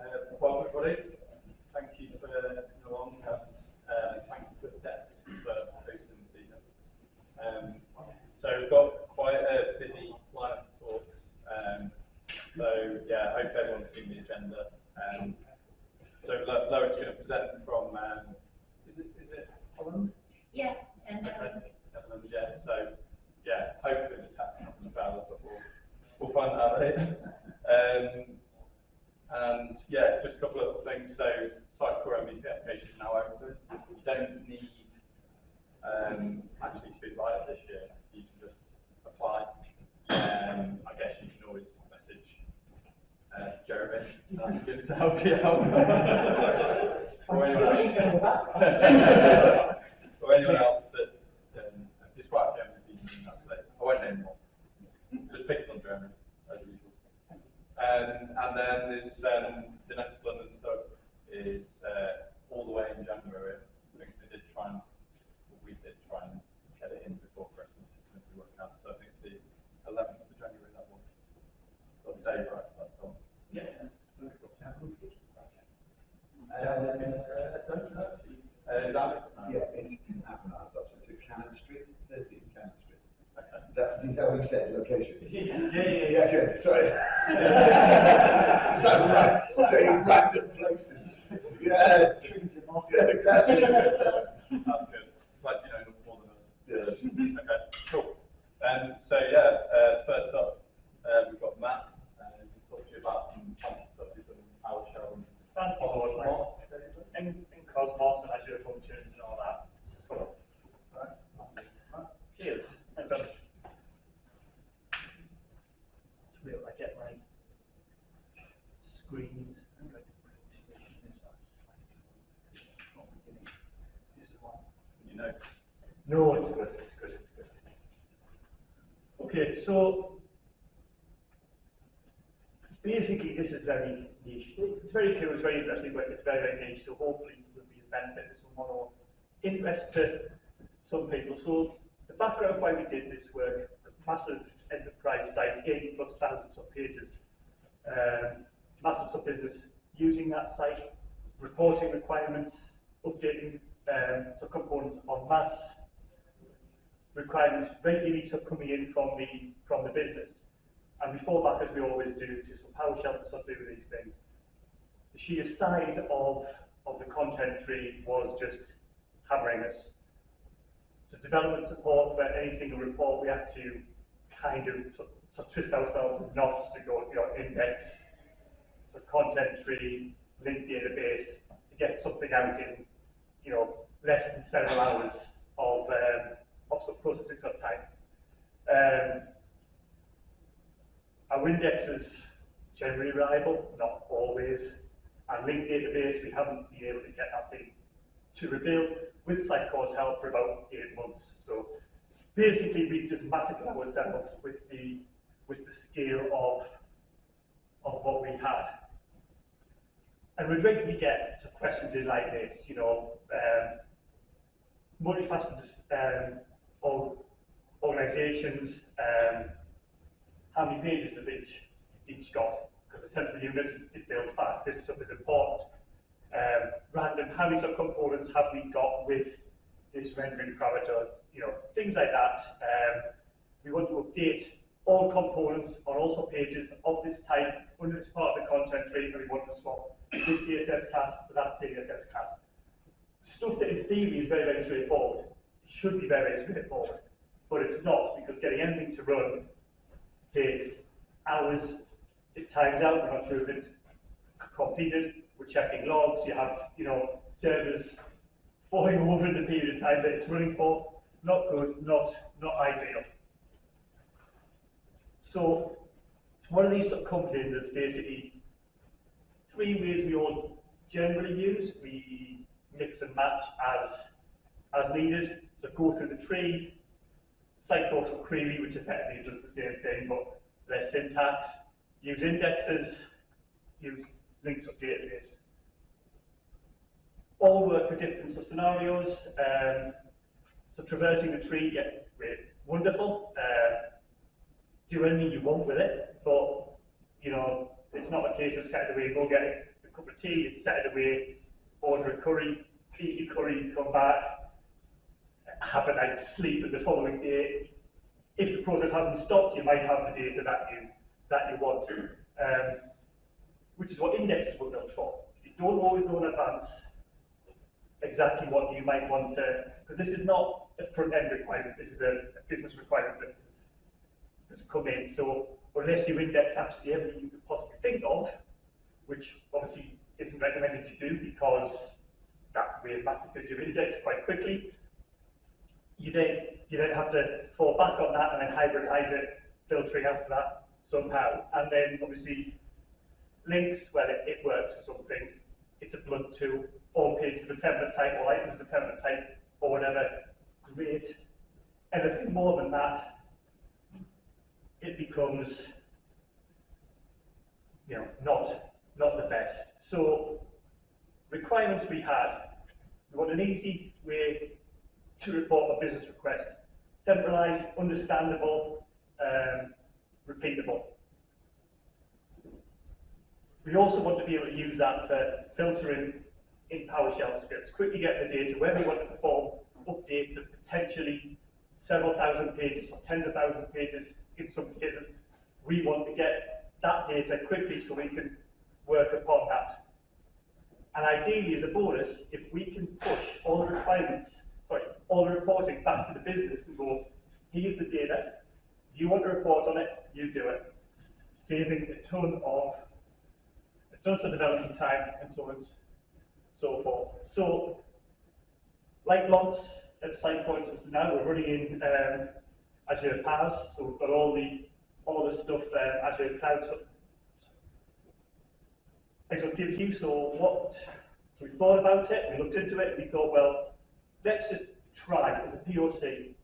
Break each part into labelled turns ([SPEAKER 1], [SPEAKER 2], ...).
[SPEAKER 1] Welcome everybody. Thank you for the long term. Thank you for DEPT for hosting this evening. So we've got quite a busy lineup of talks. So yeah, I hope everyone's seen the agenda. So Laura's going to present from is it Holland?
[SPEAKER 2] Yeah, and
[SPEAKER 1] Netherlands, yeah. So yeah, hopefully the tax not going to fail, but we'll find that out later. And yeah, just a couple of things. So Sitecore MVP application is now open. You don't need actually to be live this year. So you can just apply. I guess you can always message Jeremy and ask him to help you out. or anyone else that it's quite a few MVP actually. I won't name them all. Just pick on Jeremy as usual. And then there's the next London stuff is all the way in January. I think we did try and get it in before Christmas. If we work out. So I think it's the 11th of January that one. Got the day right. That's all. Yeah.
[SPEAKER 3] Yeah, it's in Appenard, so it's Cannon Street, 13 Cannon Street. Okay. Is that what you said, location? Yeah, good, sorry. Just like saying random places. Yeah, exactly.
[SPEAKER 1] That's good. Glad you know more than us. Yeah. Okay, cool. So yeah, first up, we've got Matt. He'll talk to you about some fancy stuff he's done in PowerShell and
[SPEAKER 4] Cosmos, in Cosmos and Azure functions and all that. So, right. Cheers. Thanks very much. It's weird, I get my screens. This is one.
[SPEAKER 1] you know.
[SPEAKER 4] No, it's good, it's good, it's good. Okay, so basically this is very niche. It's very cool, it's very interesting, but it's very, very niche, so hopefully it will be a benefit to someone or interest to some people. So the background of why we did this work, a massive enterprise site, 80 plus thousands of pages, massive sub-business using that site, reporting requirements, updating some components en masse, requirements regularly coming in from the business. And we fall back, as we always do, to some PowerShell to sort of do these things. The sheer size of the content tree was just hammering us. So development support for any single report, we had to kind of sort of twist ourselves in knots to go, index, so content tree, linked database, to get something out in, less than several hours of some processing sort of time. Our index is generally reliable, not always. And linked database, we haven't been able to get that thing to rebuild with Sitecore's help for about 8 months. So basically, we've just massacred our setups with the scale of what we had. And we'd regularly get some questions in like this, multifaceted organizations, how many pages have each got? Because the central unit, it builds back. This stuff is important. Random, how many subcomponents have we got with this rendering parameter? Things like that. We want to update all components on also pages of this type under this part of the content tree, and we want to swap this CSS class for that CSS class. Stuff that in theory is very, very straightforward. It should be very, very straightforward, but it's not, because getting anything to run takes hours. It times out. We're not sure if it's completed. We're checking logs. You have, servers falling over in the period of time that it's running for. Not good. Not ideal. So one of these stuff comes in. There's basically 3 ways we all generally use. We mix and match as needed. So go through the tree. Sitecore query, which effectively does the same thing, but less syntax. Use indexes, use links of database. All work for different scenarios. So traversing the tree, yeah, great, wonderful. Do anything you want with it, but it's not a case of set it away, go get a cup of tea, you'd set it away, order a curry, eat your curry, come back, have a night's sleep, and the following day, if the process hasn't stopped, you might have the data that you want. Which is what indexes were built for. You don't always know in advance exactly what you might want to, because this is not a front-end requirement, this is a business requirement that has come in. So unless you index absolutely everything you could possibly think of, which obviously isn't recommended to do because that will massively your index quite quickly, you then have to fall back on that and then hybridize it, filtering after that somehow. And then obviously links, well, it works for some things. It's a blunt tool. All pages of a template type or items of a template type or whatever, great. Anything more than that, it becomes, not the best. So requirements we want an easy way to report a business request. Centralized, understandable, repeatable. We also want to be able to use that for filtering in PowerShell scripts. Quickly get the data where we want to perform updates of potentially several thousand pages or tens of thousands of pages in some cases. We want to get that data quickly so we can work upon that. And ideally, as a bonus, if we can push all the all the reporting back to the business and go, here's the data, you want to report on it, you do it, saving a ton of development time and so on and so forth. So, like lots of site points now, we're running in Azure Pave, so we've got all the stuff Azure Cloud gives you. So we thought about it, we looked into it, and we thought, well, let's just try as a POC,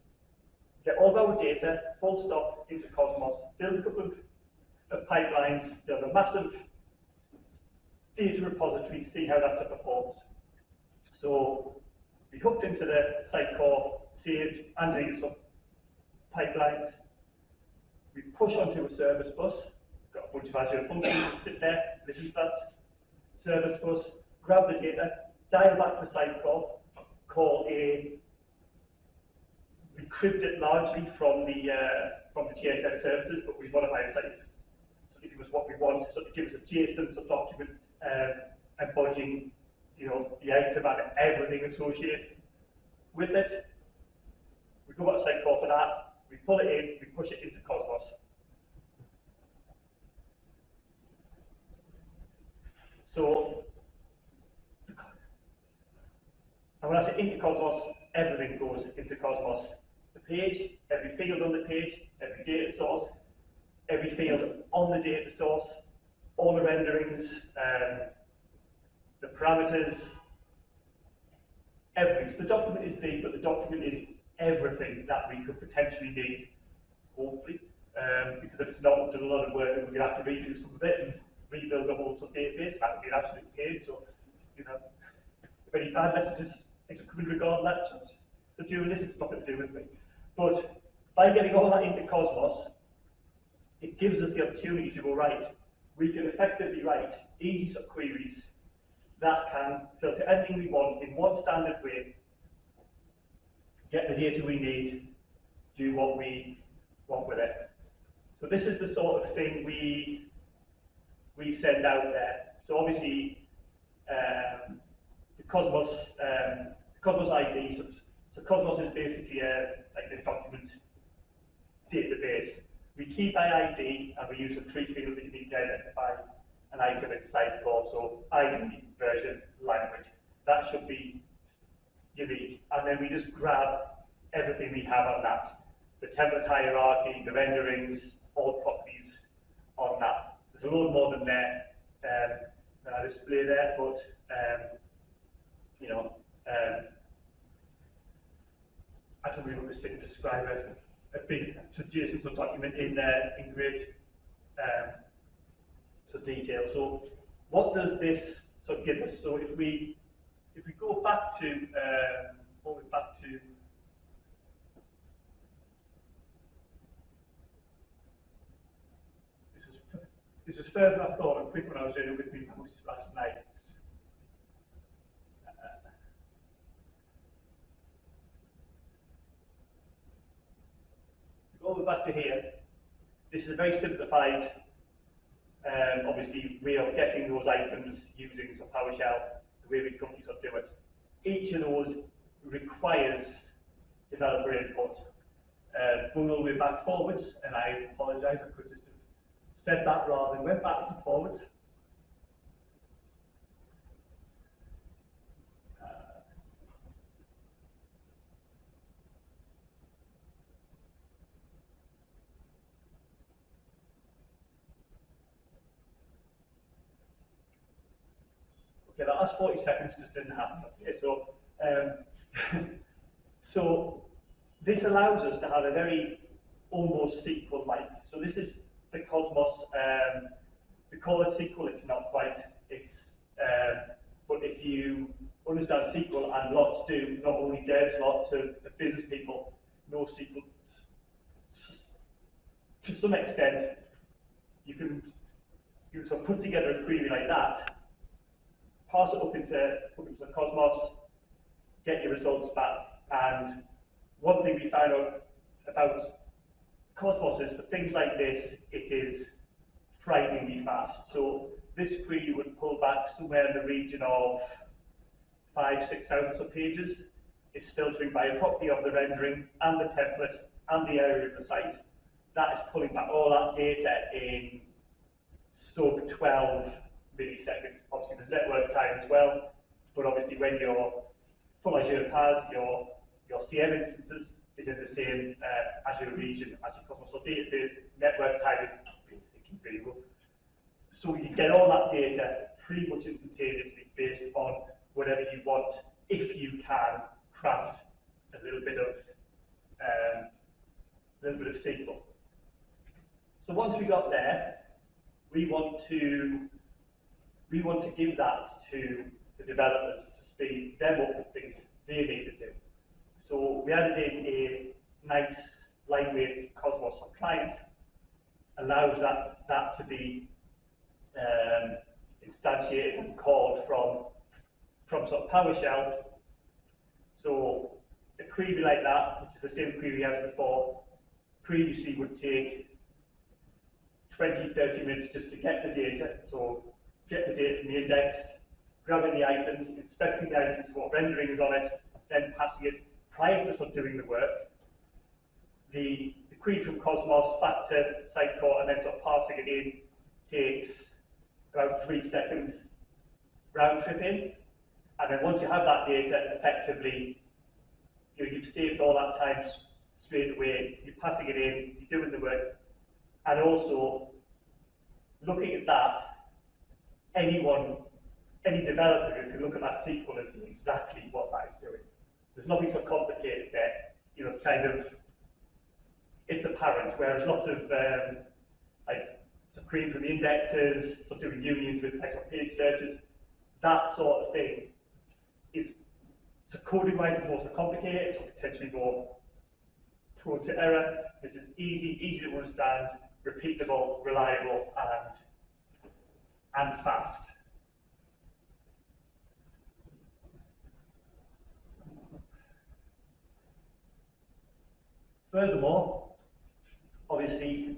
[SPEAKER 4] get all of our data, full stop, into Cosmos, build a couple of pipelines, build a massive data repository, see how that performs. So we hooked into the Sitecore Sage and data sub pipelines. We push onto a service bus, got a bunch of Azure functions that sit there, listen to that service bus, grab the data, dial back to Sitecore, we crypt it largely from the GSS services, but we modify it slightly so it gives us what we want, so it gives us a JSON document emboddying the item and everything associated with it. We go back to Sitecore for that, we pull it in, we push it into Cosmos. So, and when I say into Cosmos, everything goes into Cosmos. The page, every field on the page, every data source, every field on the data source, all the renderings, the parameters, everything. So the document is big, but the document is everything that we could potentially need, hopefully. Because if it's not, we've done a lot of work and we're going to have to redo some of it and rebuild the whole database. That would be an absolute pain. So, if any bad messages come in regard to that, so during this, it's nothing to do with me. But by getting all that into Cosmos, it gives us the opportunity to go, right, we can effectively write easy subqueries that can filter anything we want in one standard way, get the data we need, do what we want with it. So this is the sort of thing we send out there. So obviously, the Cosmos ID. So Cosmos is basically like a document database. We keep ID and we use the three fields that you need to identify an item in Sitecore. So ID, version, language. That should be unique. And then we just grab everything we have on that. The template hierarchy, the renderings, all properties on that. There's a lot more than there than I display there, but I don't really want to sit and describe a big JSON document in great detail. So what does this give us? So if we go back to this was further than I thought, and quick when I was doing it with my mouse last night. Go back to here. This is a very simplified. Obviously, we are getting those items using some PowerShell, the way we currently sort of do it. Each of those requires developer input. Going all the way back forwards, and I apologise, I could just have said that rather than went backwards and forwards. Okay, that last 40 seconds just didn't happen. Okay, so so this allows us to have a very almost SQL-like. So this is the Cosmos. They call it SQL. It's not quite. It's but if you understand SQL, and lots do, not only devs, lots of business people know SQL to some extent. You can sort of put together a query like that, pass it up into the Cosmos, get your results back. And one thing we found out about Cosmos is for things like this, it is frighteningly fast. So this query would pull back somewhere in the region of 5,000–6,000 pages. It's filtering by a property of the rendering and the template and the area of the site. That is pulling back all that data in sub 12 milliseconds. Obviously, there's network time as well, but obviously when your full Azure PaaS, your CM instances is in the same Azure region as your Cosmos. So database network time is basically zero. So you get all that data pretty much instantaneously based on whatever you want, if you can craft a little bit of SQL. So once we got there, we want to give that to the developers to speed them up with things they need to do. So we added in a nice lightweight Cosmos client, allows that to be instantiated and called from sort of PowerShell. So a query like that, which is the same query as before, previously would take 20–30 minutes just to get the data. So get the data from the index, grabbing the items, inspecting the items, what rendering is on it, then passing it prior to sort of doing the work. The query from Cosmos back to Sitecore and then sort of passing it in takes about 3 seconds round trip in. And then once you have that data, effectively, you've saved all that time straight away. You're passing it in, you're doing the work, and also looking at that. Any developer who can look at that SQL and see exactly what that is doing. There's nothing so complicated there. It's kind of, it's apparent. Whereas lots of querying from the indexes, so doing unions with text or page searches, that sort of thing is, so coding-wise, it's more so complicated, so potentially more prone to error. This is easy to understand, repeatable, reliable, and fast. Furthermore, obviously,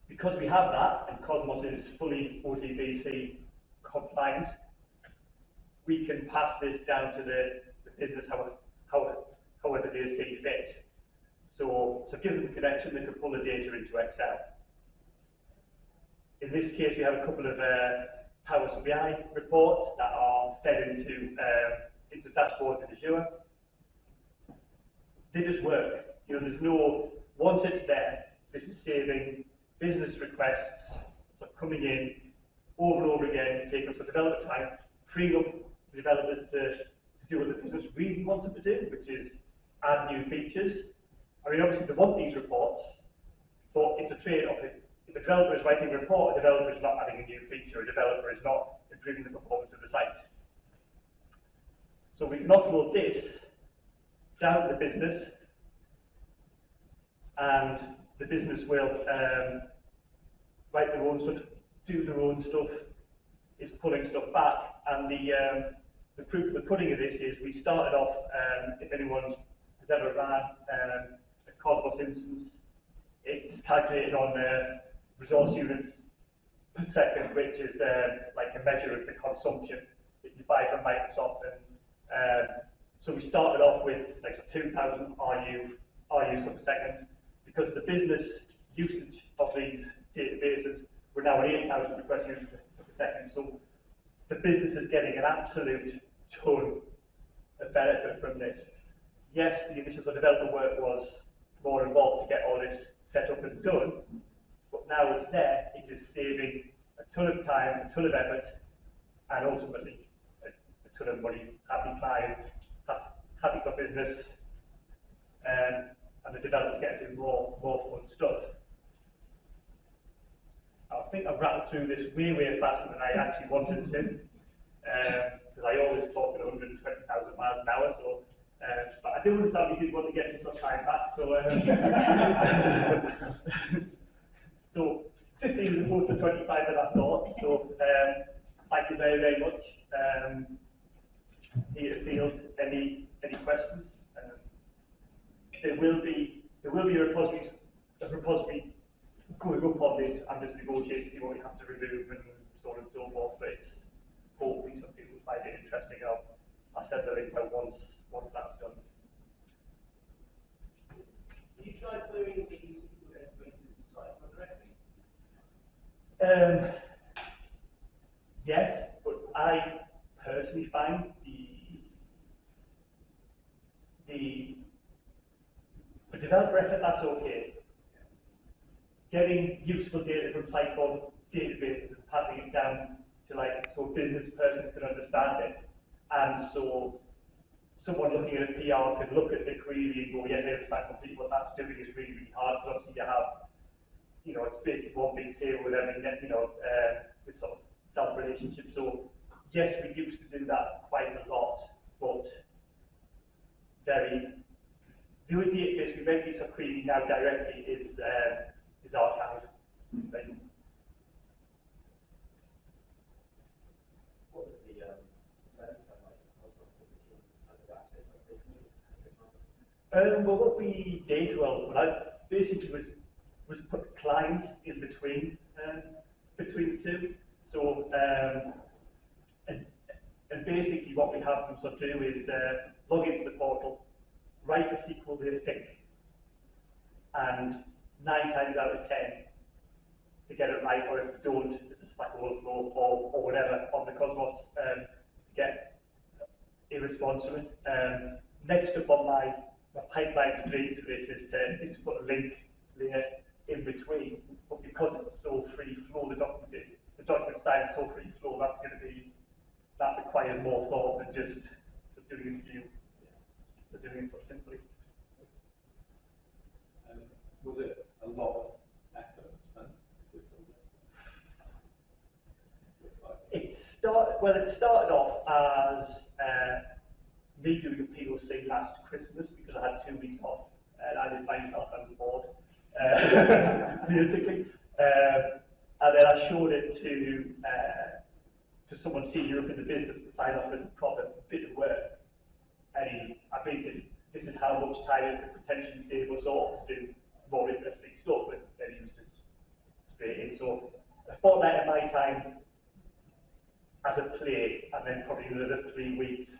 [SPEAKER 4] because we have that, and Cosmos is fully ODBC compliant, we can pass this down to the business however they see fit. So give them the connection, they can pull the data into Excel. In this case, we have a couple of Power BI reports that are fed into dashboards in Azure. They just work. There's no, once it's there, this is saving business requests, so coming in over and over again, taking up some developer time, freeing up the developers to do what the business really wants them to do, which is add new features. I mean, obviously they want these reports, but it's a trade-off. If a developer is writing a report, a developer is not adding a new feature, a developer is not improving the performance of the site. So we can offload this down to the business, and the business will write their own stuff, do their own stuff, is pulling stuff back. And the proof of the pudding of this is we started off, if anyone has ever ran a Cosmos instance, it's calculated on resource units per second, which is like a measure of the consumption that you buy from Microsoft. And so we started off with like 2,000 RU per second. Because of the business usage of these databases, we're now at 8,000 request units per second. So the business is getting an absolute ton of benefit from this. Yes, the initial development work was more involved to get all this set up and done, but now it's there, it is saving a ton of time, a ton of effort, and ultimately a ton of money, happy clients, happy for business, and the developers get to do more fun stuff. I think I've rattled through this way faster than I actually wanted to, because I always talk at 120,000 miles an hour. So, but I do understand you did want to get some time back. So, so 15 as opposed to 25 that I thought. So, thank you very much. Here to field any questions. There will be a repository going up on this. I'm just negotiating to see what we have to remove and so on and so forth. But it's hopefully some people find it interesting. I'll send the link out once that's done.
[SPEAKER 2] Do you try doing these databases Sitecore directly?
[SPEAKER 4] Yes, but I personally find for developer effort, that's okay. Getting useful data from Sitecore databases and passing it down to so a business person can understand it, and so someone looking at a PR can look at the query and go, yes, I understand completely what that's doing is really, really hard, because obviously you have, it's basically one big table with everything, with sort of self-relationship. So yes, we used to do that quite a lot, but the only database we regularly are querying now directly is archive.
[SPEAKER 2] What was the
[SPEAKER 4] well, what we did, what I basically was put a client in between the two. So and basically what we have them sort of do is log into the portal, write the SQL they think, and 9 times out of 10 they get it right, or if they don't, there's a Stack Overflow or whatever on the Cosmos to get a response to it. Next up on my pipeline to dream to this is to put a link layer in between, but because it's so free flow, the document style is so free flow, that requires more thought than just doing it for you. So doing it so simply.
[SPEAKER 1] Was it a lot of effort spent?
[SPEAKER 4] It started off as me doing a POC last Christmas because I had 2 weeks off and I didn't buy myself, I was bored, basically. And then I showed it to someone senior up in the business to sign off as a proper bit of work. And I basically, this is how much time it could potentially save us all to do more interesting stuff, and then he was just straight in. So a fortnight of my time as a play, and then probably another 3 weeks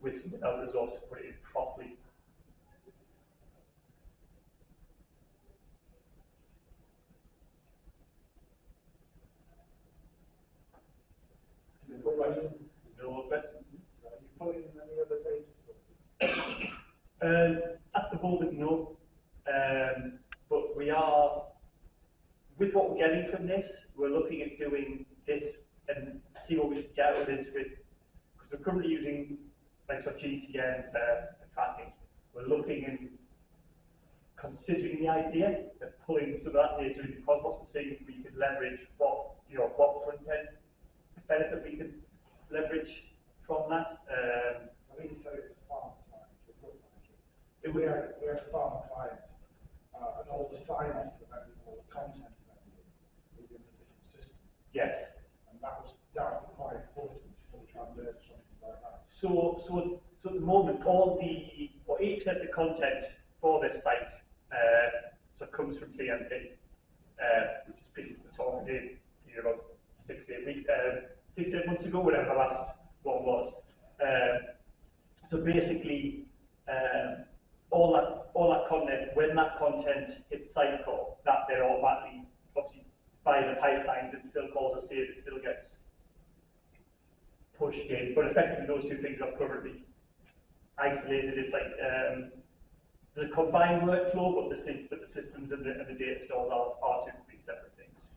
[SPEAKER 4] with some other resource to put it in properly. No more questions?
[SPEAKER 3] Are you putting in any other data?
[SPEAKER 4] At the moment, no. But we are, with what we're getting from this, we're looking at doing this and see what we can get out of this with, because we're currently using GTM for tracking. We're looking and considering the idea of pulling some of that data into Cosmos to see if we can leverage what front end benefit we can leverage from that.
[SPEAKER 5] I think you said it's a farm client. We have a farm client, and all the sign-off of all the content and everything is in the
[SPEAKER 4] Yes.
[SPEAKER 5] And that was quite important for trying to learn something like that.
[SPEAKER 4] So at the moment, or 80% of the content for this site comes from CMP, which is pretty much the talk we did about 6 to 8 weeks, 6 to 8 months ago, whatever the last one was. So basically, all that content, when that content hits Sitecore, that they're automatically, obviously, by the pipelines, it still calls a save, it still gets pushed in, but effectively those two things are currently isolated. It's like there's a combined workflow, but the systems and the data stores are two completely separate things.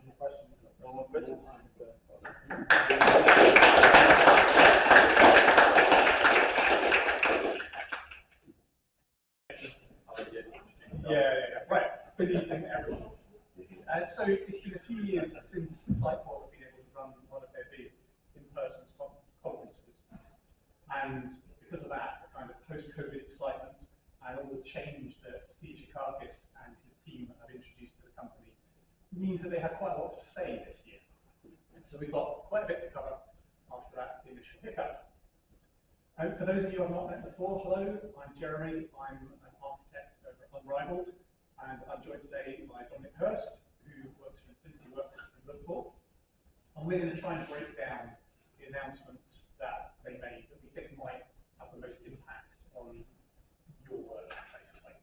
[SPEAKER 5] Any questions?
[SPEAKER 4] No more questions?
[SPEAKER 6] Right. Good evening, everyone. So it's been a few years since Sitecore have been able to run one of their big in-person conferences, and because of that, the kind of post-COVID excitement and all the change that SUGUK and his team have introduced to the company means that they had quite a lot to say this year. So we've got quite a bit to cover after that initial hiccup. And for those of you I've not met before, hello, I'm Jeremy. I'm an architect over at Unrivaled, and I'm joined today by Dominic Hurst, who works for Infinity Works in Liverpool. And we're going to try and break down the announcements that they made that we think might have the most impact on your work, basically.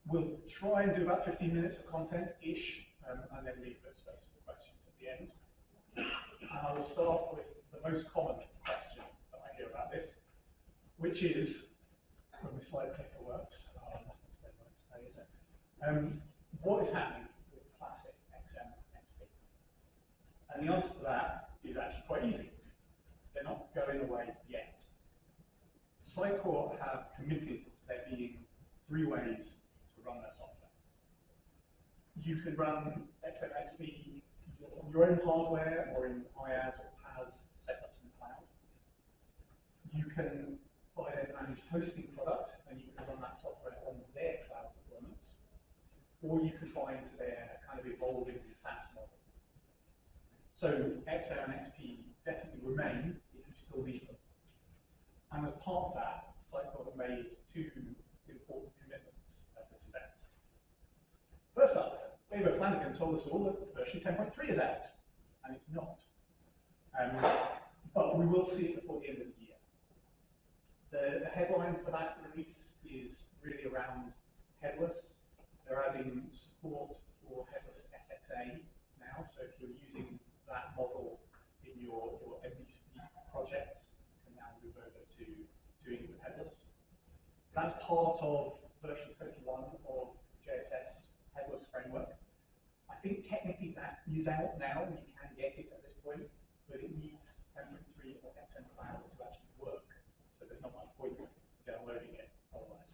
[SPEAKER 6] We'll try and do about 15 minutes of content-ish, and then leave a bit of space for questions at the end. And I will start with the most common question that I hear about this, which is, when my slide clicker works, what is happening with classic XM XP? And the answer to that is actually quite easy. They're not going away yet. Sitecore have committed to there being 3 ways to run their software. You can run XM XP on your own hardware or in IaaS or PaaS setups in the cloud. You can buy their managed hosting product and you can run that software on their cloud deployments, or you can buy into their kind of evolving SaaS model. So XM and XP definitely remain if you still need them. And as part of that, Sitecore have made 2 important commitments at this event. First up, Pave Flanagan told us all that version 10.3 is out, and it's not. But we will see it before the end of the year. The headline for that release is really around headless. They're adding support for headless SXA now, so if you're using that model in your MVC projects, you can now move over to doing it with headless. That's part of version 21 of JSS headless framework. I think technically that is out now, and you can get it at this point, but it needs 10.3 or XM Cloud to actually work. So there's not much point in downloading it otherwise.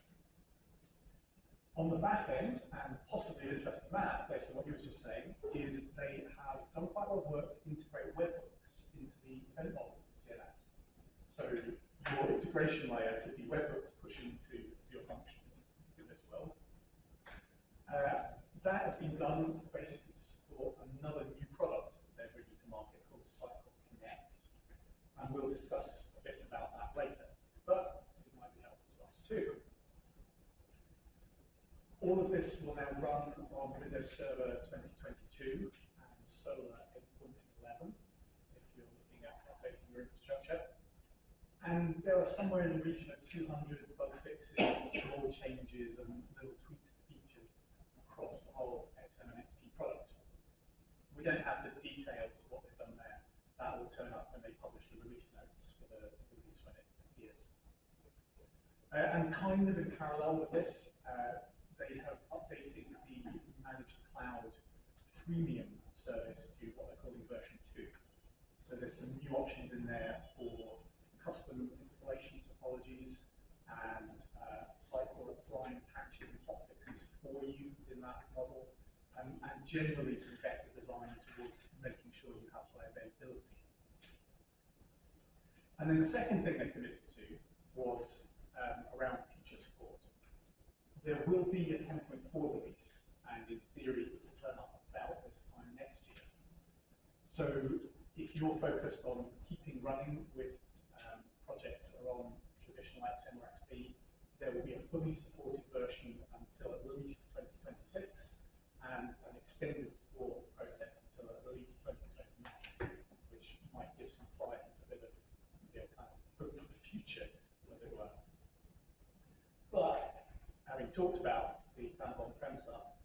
[SPEAKER 6] On the back end, and possibly an interesting map, based on what you were just saying, is they have done quite a lot of work to integrate webhooks into the event model in CLS. So your integration layer could be webhooks pushing to your functions in this world. That has been done basically to support another new product they're bringing to market called Sitecore Connect. And we'll discuss a bit about that later, but it might be helpful to us too. All of this will now run on Windows Server 2022 and Solar 8.11 if you're looking at updating your infrastructure. And there are somewhere in the region of 200 bug fixes and small changes and little tweaks to features across the whole XM and XP product. We don't have the details of what they've done there. That will turn up when they publish the release notes for the release when it appears. And kind of in parallel with this, they have updated the managed cloud premium service to what they're calling version 2. So there's some new options in there for custom installation topologies and Sitecore applying patches and hotfixes for you in that model, and generally some better design towards making sure you have high availability. And then the second thing they committed to was around future support. There will be a 10.4 release, and in theory, it will turn up about this time next year. So if you're focused on keeping running with projects that are on traditional XM or XP, there will be a fully supported version until at least 2026, and an extended support process until at least 2029, which might give some clients a bit of kind of hope for the future, as it were. But having talked about the kind of on-prem stuff,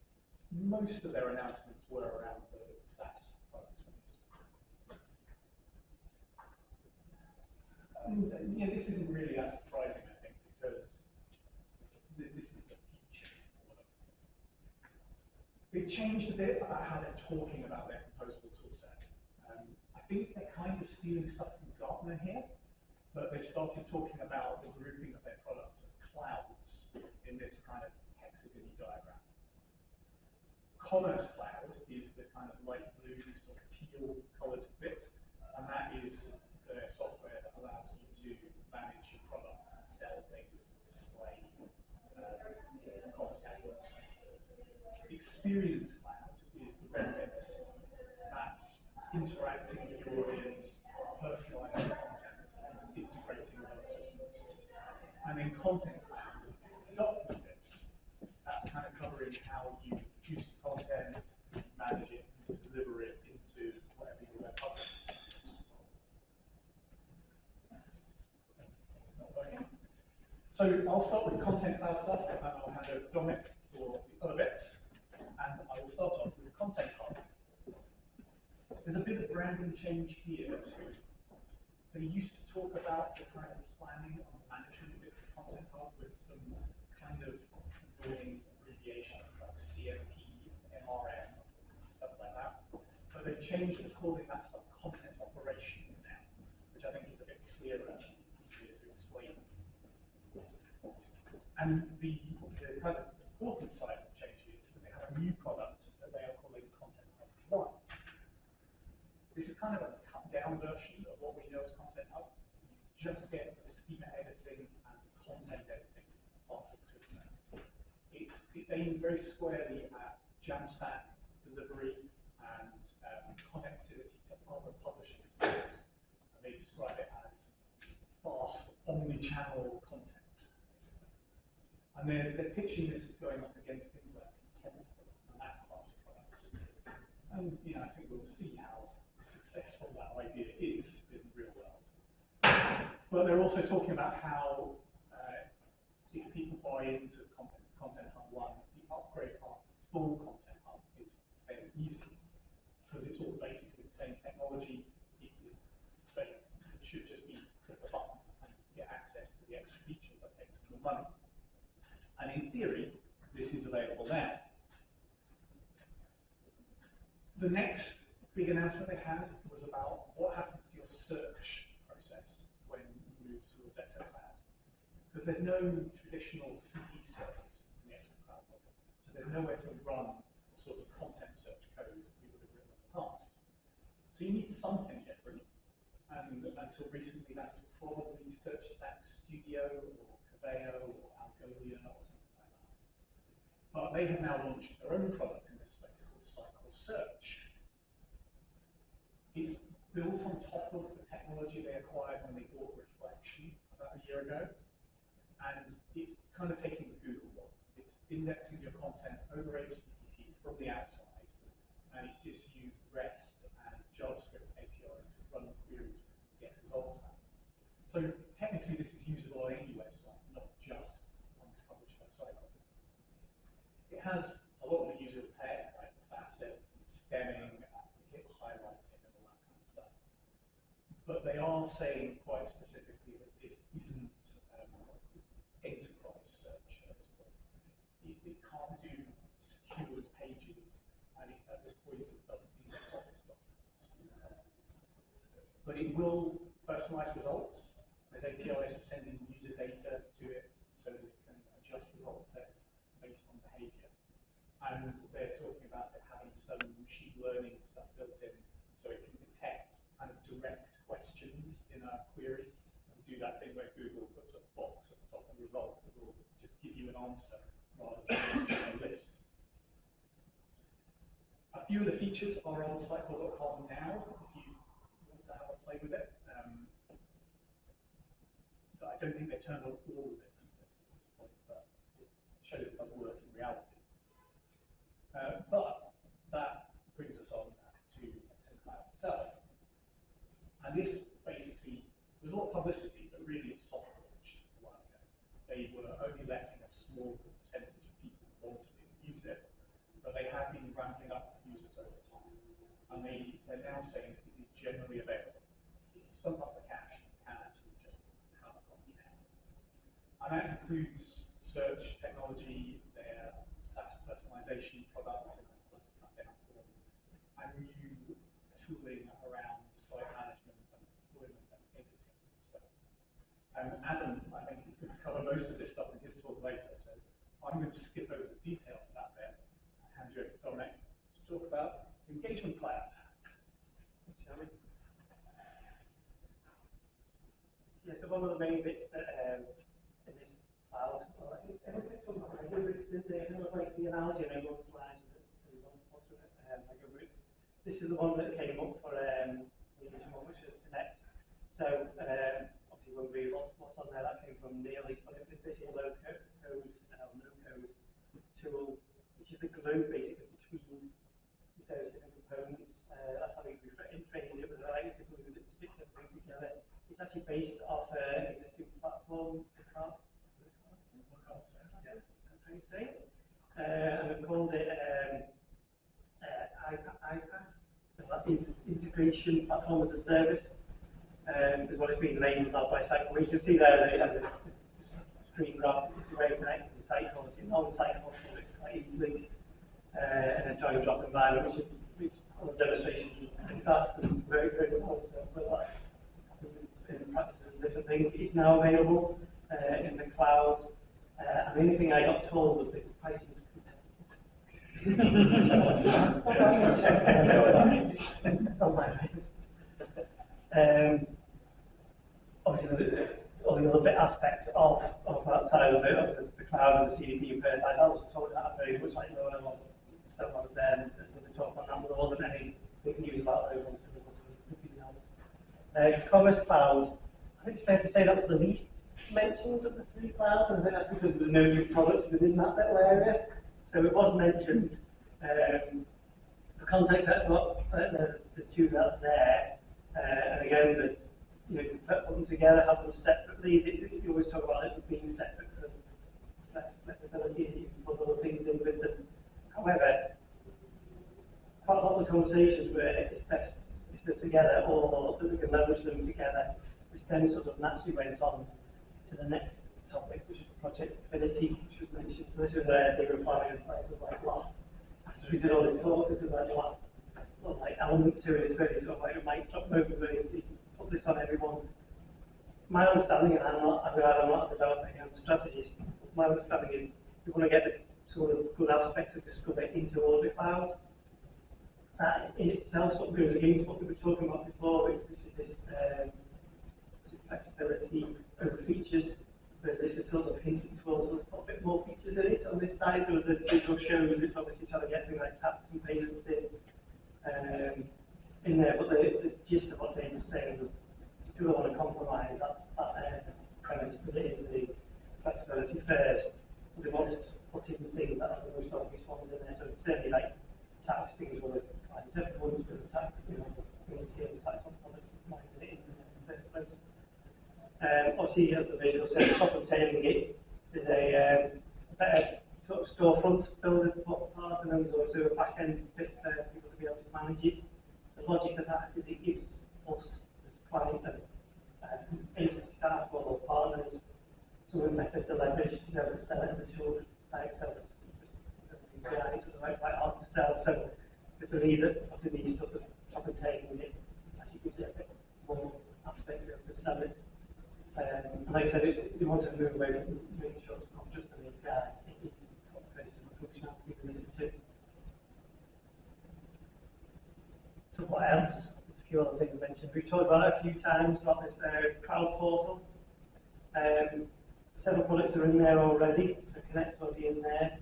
[SPEAKER 6] most of their announcements were around the SaaS product space. And yeah, this isn't really that surprising, I think, because this is the future. They've changed a bit about how they're talking about their composable toolset. I think they're kind of stealing stuff from Gartner here, but they've started talking about the grouping of their products as clouds in this kind of hexagon diagram. Commerce Cloud is the kind of light blue, sort of teal colored bit, and that is the software that allows you to manage your products and sell things, display commerce catalogs. Experience Cloud is the red bit that's interacting with your audience, personalizing content, and integrating with other systems. And then Content Cloud, the document bits, that's kind of covering how you produce content, manage it, and deliver it into whatever your web publishing system is. So I'll start with Content Cloud stuff, and I'll hand over to Dominic for the other bits. And I will start off with Content Hub. There's a bit of branding change here too. They used to talk about the kind of planning and management bits of Content Hub with some kind of annoying abbreviations like CMP, MRM, stuff like that. But they've changed to calling that stuff content operations now, which I think is a bit clearer and easier to explain. And the kind of important side of the change here is that they have a new product that they are calling Content Hub 1. This is kind of a cut-down version of what we know as Content Hub. You just get the schema editing and content editing parts of the toolset. It's aimed very squarely at Jamstack delivery and connectivity to other publishing systems. And they describe it as fast, omni-channel content. And they're pitching this as going up against things like Contentful and that class of products. And I think we'll see how successful that idea is in the real world. But they're also talking about how if people buy into Content Hub 1, the upgrade path to full Content Hub is fairly easy because it's all basically the same technology. It should just be click a button and get access to the extra features that takes some money. And in theory, this is available now. The next big announcement they had was about what happens to your search process when you move towards XM Cloud. Because there's no traditional CD servers in the XM Cloud model. So there's nowhere to run the sort of content search code we would have written in the past. So you need something different. And until recently, that was probably Search Stack Studio or Caveo or Algolia or something like that. But they have now launched their own product in this space called Sitecore Search. It's built on top of the technology they acquired when they bought Reflection about a year ago. And it's kind of taking the Google model. It's indexing your content over HTTP from the outside, and it gives you REST and JavaScript APIs to run queries and get results back. So technically this is usable on any website, not just on published by Sitecore. It has a lot of the usual tech, like facets and stemming, hit highlighting and all that kind of stuff. But they are saying quite specifically that this isn't enterprise search at this point. It can't do secured pages, and at this point it doesn't index Office documents. But it will personalize results. There's APIs for sending user data to it so that it can adjust result sets based on behavior. And they're talking about it having some machine learning stuff built in so it can detect kind of direct questions in a query and do that thing where Google puts a box at the top of the results that will just give you an answer rather than just a list. A few of the features are on Sitecore.com now, if you want to have a play with it. But I don't think they've turned on all of it at this point, but it shows it does work in reality. But that brings us on to Cloud itself. And this basically, there's a lot of publicity, but really it's soft launched a while ago. They were only letting a small percentage of people want to use it, but they have been ramping up users over time. And they're now saying that it is generally available. If you stump up the cache, you can actually just have a copy now. And that includes search technology, their SaaS personalization product, and new tooling around site management and deployment and editing and stuff. Adam, I think, is going to cover most of this stuff in his talk later, so I'm going to skip over the details of that bit and hand you over to Dominic to talk about Engagement Cloud. Shall we?
[SPEAKER 7] Yeah, so one of the main bits that in this cloud, like the analogy on everyone's slides, this is the one that came up for the initial one, which was Connect. So obviously when we what's on there, that came from Neil. He's put it, it's basically a no-code tool, which is the glue basically between those different components. That's how we phrase it. Was like it's the glue that sticks everything together. It's actually based off an existing platform. That's how you say it. And we've called it IPaaS. So that is Integration Platform as a Service. Is what it's been named by Sitecore. You can see there that it has this screen graph. It's a way of connecting the Sitecore to non-Sitecore products quite easily. And a drag and drop environment, which on the demonstration pretty fast and very, very well. So in practices and different things. It's now available in the cloud. And the only thing I got told was that the pricing was obviously, all the other bit aspects of that side of the cloud and the CDP and personalized, I was told that very much like no one stuff I was there and did the talk on that, but there wasn't any big news about those ones because it was Commerce Cloud, I think it's fair to say that was the least mentioned of the three clouds, and I think that's because there was no new products within that little area. So it was mentioned. For context, that's what the two that are there. And again, you put them together, have them separately. You always talk about it being separate for flexibility. You can put other things in with them. However, quite a lot of the conversations were it's best if they're together or that we can leverage them together, which then sort of naturally went on to the next topic, which is Project Affinity, which was mentioned. So this was a data planning in place of like last, after we did all this talk, this was like the last element to it. It's really sort of like a mic drop moment where you put this on everyone. My understanding, and I realize I'm not a developer, I'm a strategist, my understanding is we want to get the sort of good aspects of Discover into all the cloud. That in itself sort of goes against what we were talking about before, which is this flexibility over features. Whereas this is sort of hinting towards us put a bit more features in it on this side. So the visual shows it's obviously trying to get things like taps and payments in there. But the gist of what Dave was saying was still don't want to compromise that premise that it is the flexibility first. We wanted to put in things that are the most obvious ones in there. So it's certainly like tax things were like everyone's going to tax, tax on products and it in the first place. Obviously, as the visual says, top of tailing it is a better sort of storefront builder part, and then there's also a back end bit for people to be able to manage it. The logic of that is it gives us as client, as agency staff or partners, something better to leverage to be able to sell it as a tool by itself. It's quite hard to sell, so we believe that putting these sort of top of tailing it actually gives it a bit more aspect to be able to sell it. And like I said, we want to move away from making sure it's not just an API, it is got customer functionality within it too. So what else? There's a few other things I mentioned. We've talked about it a few times about this cloud portal. several products are in there already, so Connect's already in there.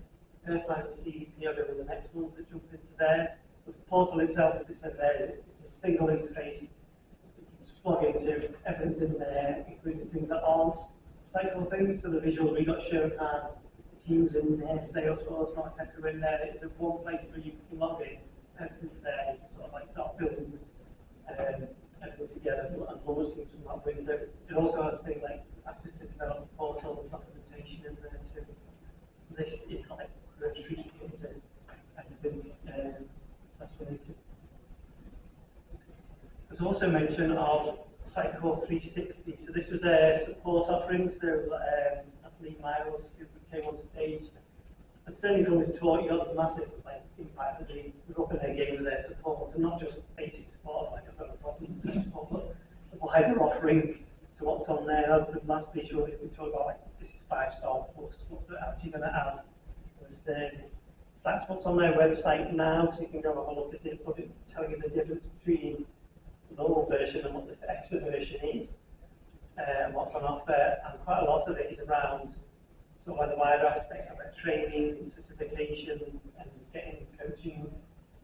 [SPEAKER 7] Personalised CDP are the next ones that jump into there. But the portal itself, as it says there, is it's a single interface. You can just plug into, everything's in there, including things that aren't Sitecore things. So the visuals we got shown cards, the teams in there, Salesforce, markets are in there. It's a one place where you can log in, everything's there, you can sort of like start building everything together and launching from that window. It also has things like access to development portal and documentation in there too. So this is like retreating into everything SaaS related. There's also mention of Sitecore 360. So this was their support offering. So that's Lee Miles who came on stage. And certainly from his talk, you got this massive impact that they were up in their game with their support, and not just basic support like I've got a problem support, but the wider offering to what's on there. As the last visual we talked about, like this is 5-star plus, what they're actually going to add to the service. That's what's on their website now, so you can go and have a look at it, but it's telling you the difference between the normal version and what this extra version is, what's on offer, and quite a lot of it is around sort of like the wider aspects of like training and certification and getting coaching,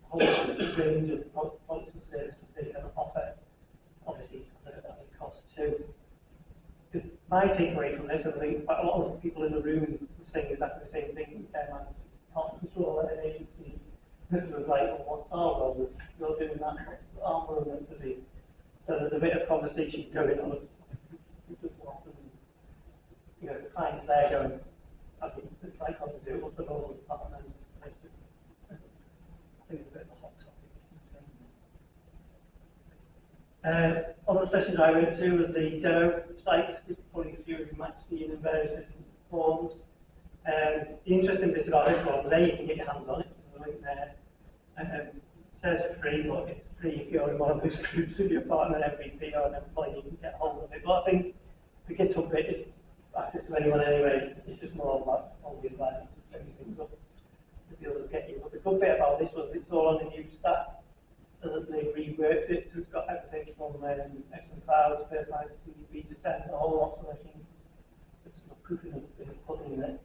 [SPEAKER 7] a whole range of products and services they can offer, obviously at a cost too. My takeaway from this, and I think quite a lot of people in the room were saying exactly the same thing, can't control their agencies. This was like, well, what's our role? You're doing that, what's our role meant to be? So there's a bit of conversation going on of who does what, and you know, the client's there going, I think it's like how to do it, what's the role of the department? I think it's a bit of a hot topic. Other sessions I went to was the demo site, which probably a few of you might have seen in various different forms. The interesting bit about this one was you can get your hands on it, so the link there. It says free, but it's free if you're in one of those groups, if you're part of an MVP or an employee, you can get hold of it. But I think the GitHub bit is access to anyone anyway. It's just more about all the environment to setting things up that the others get you. But the good bit about this was it's all on the new stack, so that they've reworked it, so it's got everything from excellent clouds, personalized CDP to send the whole lot working. It's sort of proof in the pudding that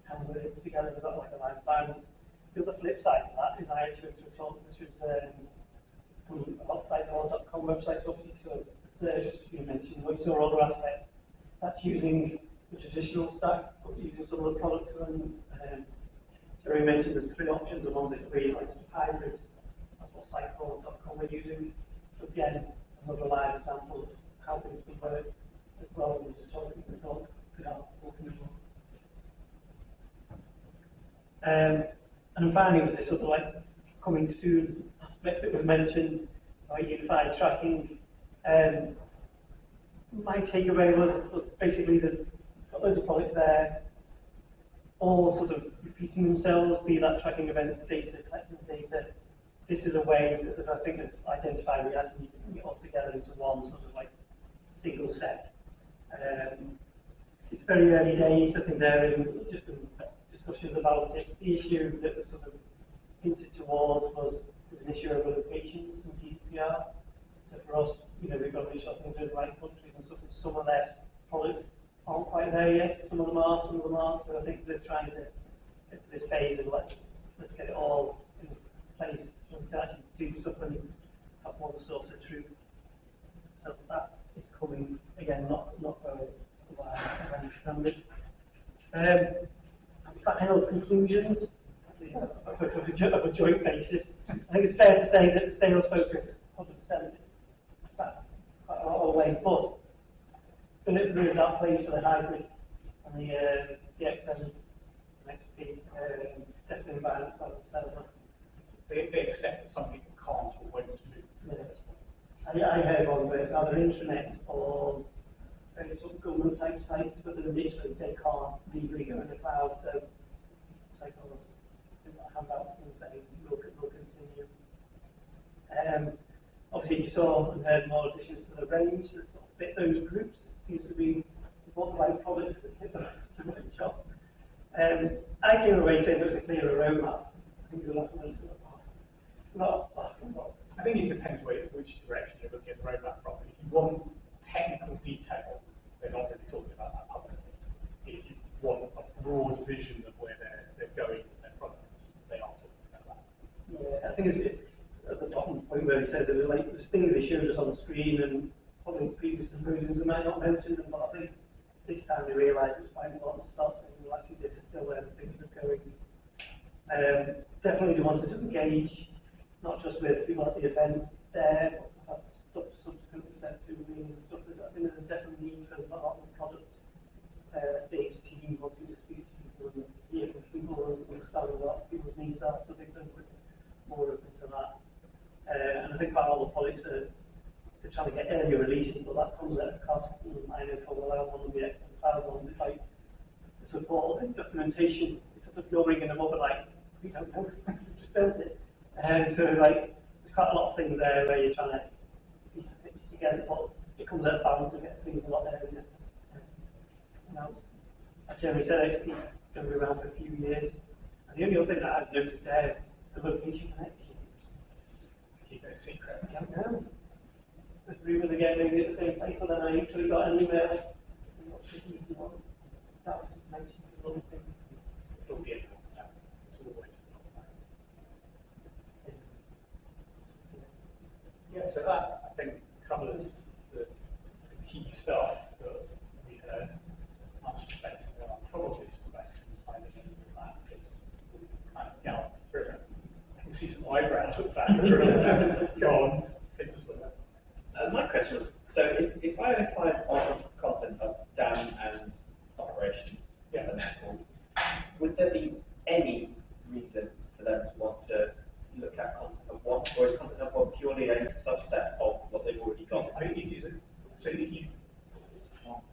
[SPEAKER 7] can put it together without like a live environment. The other flip side to that is I actually went to a talk which was from Sitecore.com website, so obviously you saw the search, which you mentioned, but you saw other aspects. That's using the traditional stack, but using some of the products. And Jerry mentioned there's 3 options, and one is really like sort of hybrid. That's what Sitecore.com are using. So again, another live example of how things can work, as well as just talking the talk without walking along. And then finally was this sort of like coming soon aspect that was mentioned about unified tracking. My takeaway was basically there's got loads of products there, all sort of repeating themselves, be that tracking events, data, collecting data. This is a way that I think that identified we actually need to bring it all together into one sort of like single set. It's very early days, I think they're in just discussions about it. The issue that was sort of hinted towards was there's an issue over locations and GDPR. So for us, you know, we've got to make sure things are in the right countries and stuff, and some of their products aren't quite there yet. Some of them are, some of them aren't. So I think they're trying to get to this phase and let's get it all in place so we can actually do stuff and have one source of truth. So that is coming, again, not very well, I understand it. Final conclusions of a joint basis. I think it's fair to say that the sales focus 100%, that's quite a lot of the way, but there is that place for the hybrid and the XM and XP, definitely environment 100%.
[SPEAKER 6] They accept that some people can't or won't do.
[SPEAKER 7] Yeah. I heard one where it's either intranet or very sort of government type sites, but they're literally they can't legally go in the cloud, so Sitecore handouts and say we'll continue. Obviously you saw and heard more additions to the range that sort of fit those groups. It seems to be what the right products that fit the right job. I came away saying there was a clearer roadmap. I think there's a lot of ways
[SPEAKER 6] I think it depends which direction you're looking at the roadmap from. If you want technical detail, they're not really talking about that publicly. if you want a broad vision of where they're going with their products, they are talking about that.
[SPEAKER 7] Yeah, I think it's at the bottom point where it says that there's things they showed us on the screen and probably previous symposiums they might not mention them, but I think this time they realised it's quite important to start saying, well, actually this is still where the things are going. Definitely they wanted to engage, not just with people at the event there, but stuff subsequently said to me and stuff. I think there's a definite need for a lot of product-based team wanting to speak to people and hear from people and understand what people's needs are, so they've been more open to that. And I think quite all the products are they're trying to get earlier releasing, but that comes at a cost. And I know from the last one of the XM Cloud ones, it's like the support and documentation. It's sort of you're ringing them up and like, we don't know, we've just built it. So it's like there's quite a lot of things there where you're trying to piece the picture together, but it comes at a balance and get things a lot earlier. I generally said XP's going to be around for a few years. And the only other thing that I've noted there is the location connection.
[SPEAKER 6] Keep it a secret.
[SPEAKER 7] I don't know. The rumours are getting maybe at the same place, but then I actually got an email saying what cities you want. That was just mentioned for other things.
[SPEAKER 6] It'll be in there. It's all way to Yeah, so that I think covers the key stuff that we heard. I'm suspecting there are probably some questions I didn't know that because we kind of galloped through it. I can see some eyebrows at the back. Go on, hit us with it.
[SPEAKER 8] My question was, so if I applied on content of DAM and operations,
[SPEAKER 6] Yeah.
[SPEAKER 8] would there be any reason for them to want to look at content of one, or is content of one purely a subset of what they've already got?
[SPEAKER 6] I think it is so that you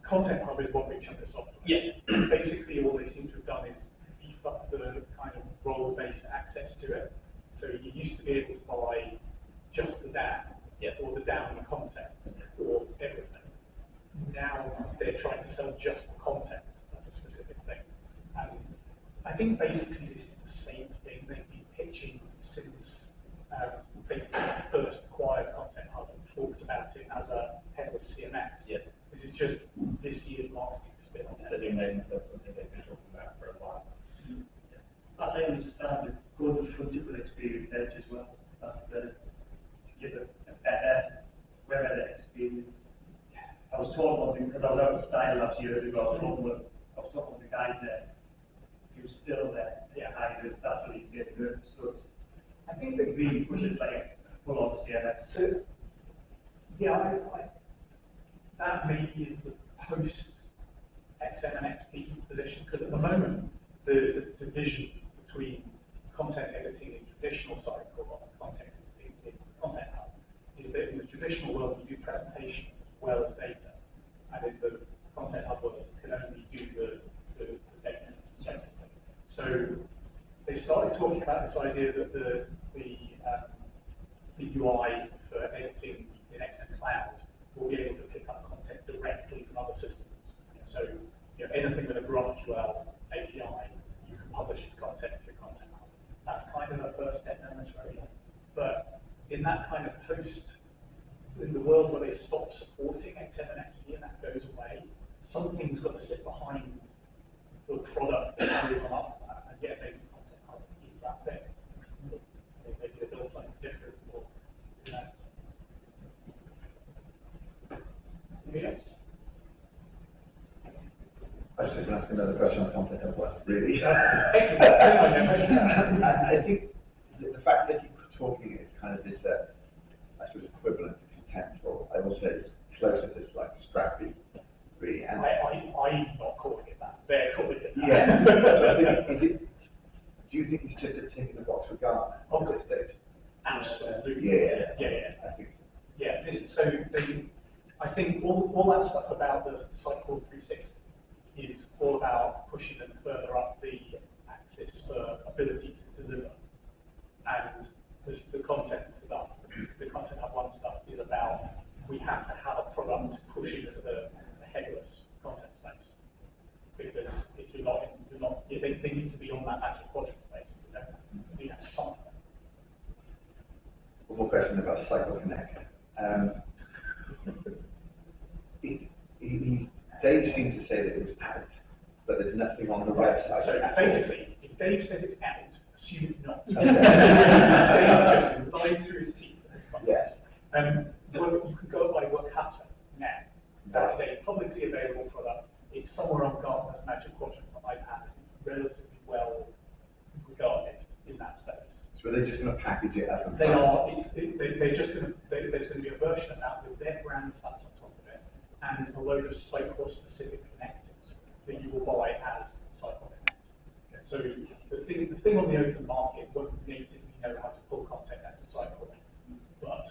[SPEAKER 6] Content Hub is one big chunk of software.
[SPEAKER 8] Yeah.
[SPEAKER 6] Basically, all they seem to have done is beef up the kind of role-based access to it. So you used to be able to buy just the DAM, or the DAM and content, or everything. Now they're trying to sell just the content as a specific thing. And I think basically this is the same thing they've been pitching since they first acquired Content Hub and talked about it as a headless CMS.
[SPEAKER 8] Yeah.
[SPEAKER 6] This is just this year's marketing spin on
[SPEAKER 8] It's a new name for something they've been talking about for a while.
[SPEAKER 9] As I understand it, good fungible experience edge as well. That's to give a better web edit experience. I was told because I was out at Style Labs years ago, I was talking with the guy there. He was still there. Yeah, that's what he said. So it's, I think they really push it like a full on CMS.
[SPEAKER 6] So, yeah, that maybe is the post XM and XP position, because at the moment the division between content editing in traditional Sitecore and content editing in Content Hub is that in the traditional world you do presentation as well as data, and in the Content Hub world you can only do the data, basically. So they started talking about this idea that the UI for editing in XM Cloud will be able to pick up content directly from other systems. So anything with a GraphQL API, you can publish its content through Content Hub. That's kind of a first step down this road. But in that kind of post, in the world where they stop supporting XM and XP and that goes away, something's got to sit behind the product that carries on up to that, and yet maybe Content Hub is that thing. Maybe they build something different, or Yes.
[SPEAKER 3] I was just asking another question on content of what really.
[SPEAKER 6] Excellent.
[SPEAKER 3] I think the fact that you're talking is kind of this, I suppose, equivalent to contentful. I also it's closer to this like scrappy, really. And
[SPEAKER 6] I'm not calling it that. They're calling it that.
[SPEAKER 3] Yeah. So I think, do you think it's just a tick in the box for Gartner at this stage?
[SPEAKER 6] Absolutely.
[SPEAKER 3] Yeah. I think so.
[SPEAKER 6] Yeah. I think all that stuff about the Sitecore 360 is all about pushing them further up the axis for ability to deliver. And the content stuff, the Content Hub 1 stuff is about we have to have a product pushing to the headless content space. Because if you're not, they need to be on that magic quadrant basically. You have something.
[SPEAKER 3] One more question about Cycle Connect. Dave seemed to say that it was out but there's nothing on the website.
[SPEAKER 6] So basically, if Dave says it's out, assume it's not.
[SPEAKER 3] Okay.
[SPEAKER 6] Dave just lied through his teeth at this point.
[SPEAKER 3] Yes.
[SPEAKER 6] Well, you can go by Workato now. That is a publicly available product. It's somewhere on Gartner's Magic Quadrant for iPads. It's relatively well regarded in that space.
[SPEAKER 3] So they're just going to package it as a
[SPEAKER 6] They are. They're just going to. There's going to be a version of that with their brand stamped on top of it, and a load of Sitecore specific connectors that you will buy as Sitecore Connect. Okay, so the thing on the open market won't natively know how to pull content out of Sitecore, but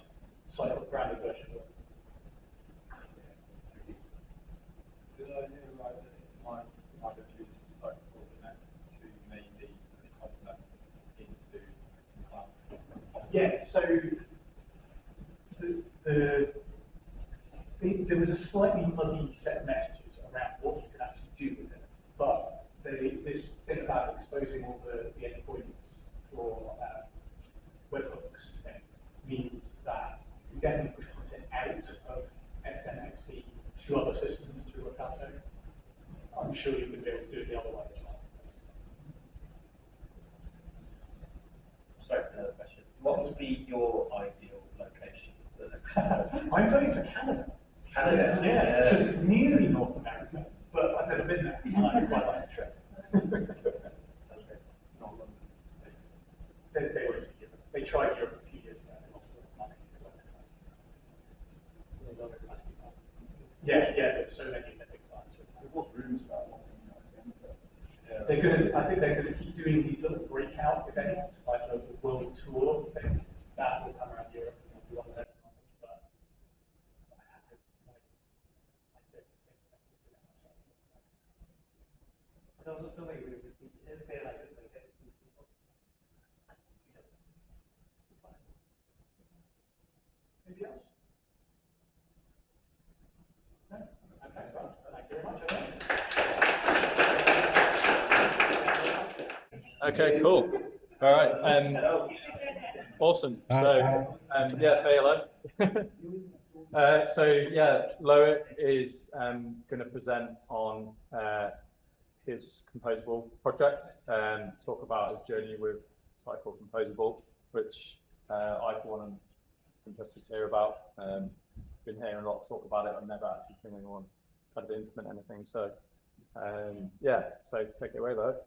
[SPEAKER 6] Sitecore branded version will.
[SPEAKER 1] Did I hear right that it might have used Sitecore Connect to maybe content into cloud?
[SPEAKER 6] Yeah, so there was a slightly muddy set of messages around what you could actually do with it, but this thing about exposing all the endpoints for webhooks things means that you then push content out of XMXP to other systems through Workato. I'm sure you would be able to do it the other way as well.
[SPEAKER 8] Sorry, another question. What would be your ideal location?
[SPEAKER 6] I'm voting for Canada.
[SPEAKER 8] Canada?
[SPEAKER 6] Yeah, because it's nearly North America, but I've never been there, and I quite like the trip. They were into Europe. They tried Europe a few years ago, and lost a lot of money. Yeah, there's so many big clients.
[SPEAKER 1] What rooms about one?
[SPEAKER 6] I think they're gonna keep doing these little breakout events, like the world tour thing, that will come around Europe and will be on there. But Anybody else? No? Okay, well, thank you very much.
[SPEAKER 1] Okay, cool. All right. Awesome. So, yeah, say hello. So, yeah, Loic is going to present on his Composable project and talk about his journey with Sitecore Composable, which I, for one, am interested to hear about. Been hearing a lot of talk about it. I've never actually seen anyone kind of implement anything. So, yeah, so take it away, Loic.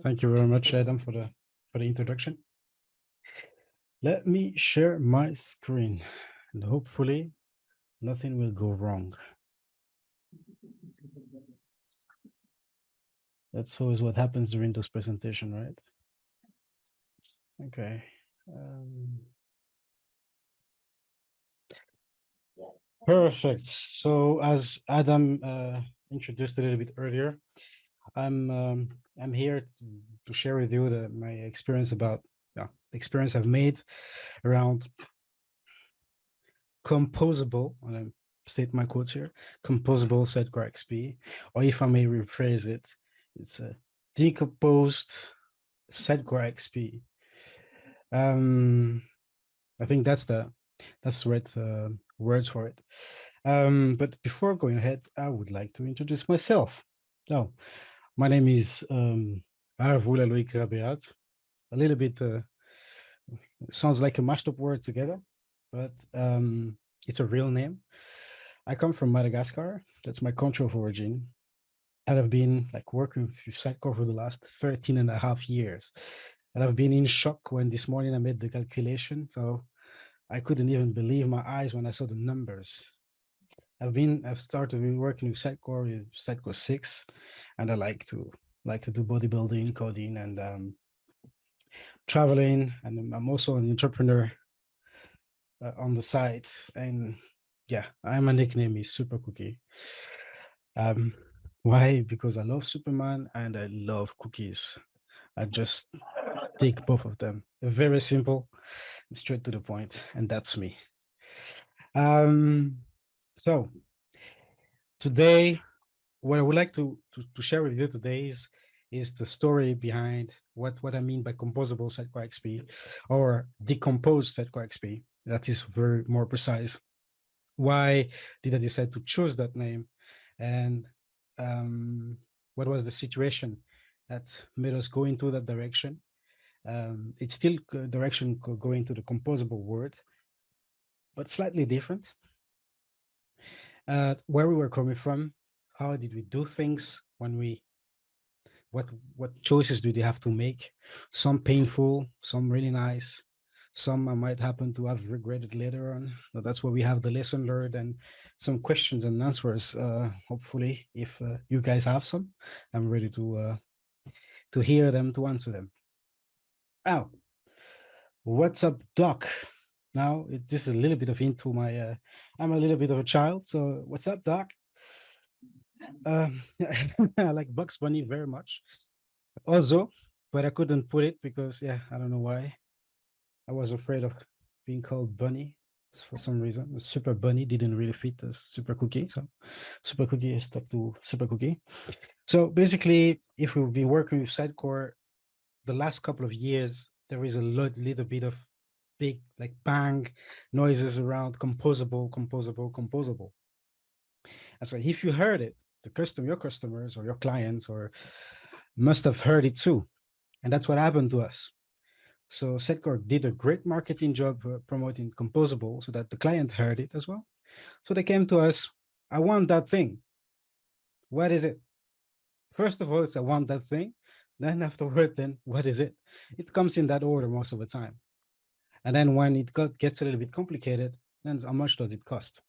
[SPEAKER 10] Thank you very much, Adam, for the introduction. Let me share my screen, and hopefully nothing will go wrong. That's always what happens during this presentation, right? Okay. Perfect. So as Adam introduced a little bit earlier, I'm here to share with you my experience about experience I've made around composable, and I state my quotes here, composable Sitecore XP, or if I may rephrase it, it's a decomposed Sitecore XP. I think that's the right words for it. But before going ahead, I would like to introduce myself. So, my name is Arvula Loic Rabeat. A little bit sounds like a mashed up word together, but it's a real name. I come from Madagascar. That's my country of origin. And I've been working with Sitecore for the last 13.5 years. And I've been in shock when this morning I made the calculation. So I couldn't even believe my eyes when I saw the numbers. I've started working with Sitecore 6, and I like to do bodybuilding, coding, and traveling. And I'm also an entrepreneur on the side. And yeah, my nickname is Super Cookie. Why? Because I love Superman and I love cookies. I just take both of them. They're very simple, straight to the point, and that's me. So today, what I would like to share with you today is the story behind what I mean by composable Sitecore XP or decomposed Sitecore XP. That is very more precise. Why did I decide to choose that name? And what was the situation that made us go into that direction. It's still direction going to the composable world, but slightly different. Where we were coming from, how did we do things when we, what choices do they have to make? Some painful, some really nice, some I might happen to have regretted later on. But that's where we have the lesson learned and some questions and answers. Hopefully, if you guys have some, I'm ready to hear them, to answer them. Oh, what's up, Doc? Now, this is a little bit of into my, I'm a little bit of a child, so what's up, Doc? I like Bugs Bunny very much. Also, but I couldn't put it because, yeah, I don't know why. I was afraid of being called Bunny for some reason. Super Bunny didn't really fit as Super Cookie, so Super Cookie is stuck to Super Cookie. So basically, if we've been working with Sitecore the last couple of years, there is a little bit of big, like bang noises around composable. And so if you heard it, your customers or your clients or must have heard it too. And that's what happened to us. So Sitecore did a great marketing job promoting composable so that the client heard it as well. So they came to us, I want that thing. What is it? First of all, it's I want that thing. Then afterward, then what is it? It comes in that order most of the time. And then when it gets a little bit complicated, then how much does it cost?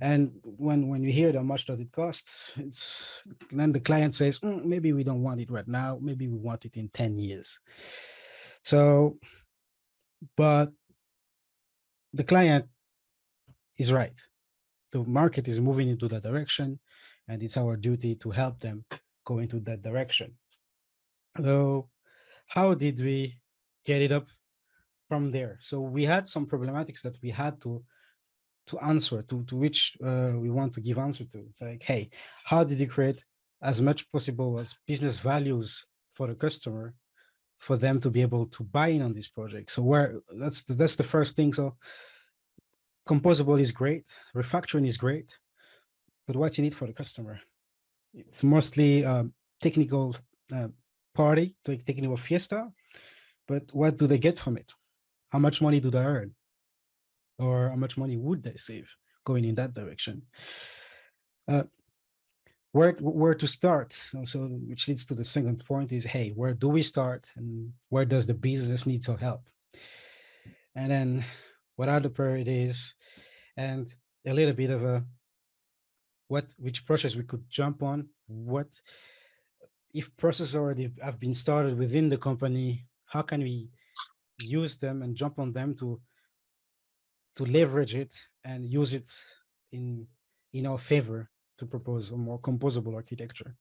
[SPEAKER 10] And when you hear how much does it cost, it's then the client says, maybe we don't want it right now. Maybe we want it in 10 years. So, but the client is right. The market is moving into that direction, and it's our duty to help them go into that direction. So how did we get it up from there? So we had some problematics that we had to answer, to which we want to give answer to. It's like, hey, how did you create as much possible as business values for the customer for them to be able to buy in on this project? So that's the first thing. So composable is great, refactoring is great, but what's in it for the customer? It's mostly technical party, technical fiesta, but what do they get from it? How much money do they earn? Or how much money would they save going in that direction? Where to start? So which leads to the second point is, hey, where do we start and where does the business need some help? And then what are the priorities and a little bit of which process we could jump on, what if processes already have been started within the company, how can we use them and jump on them to leverage it and use it in our favor to propose a more composable architecture.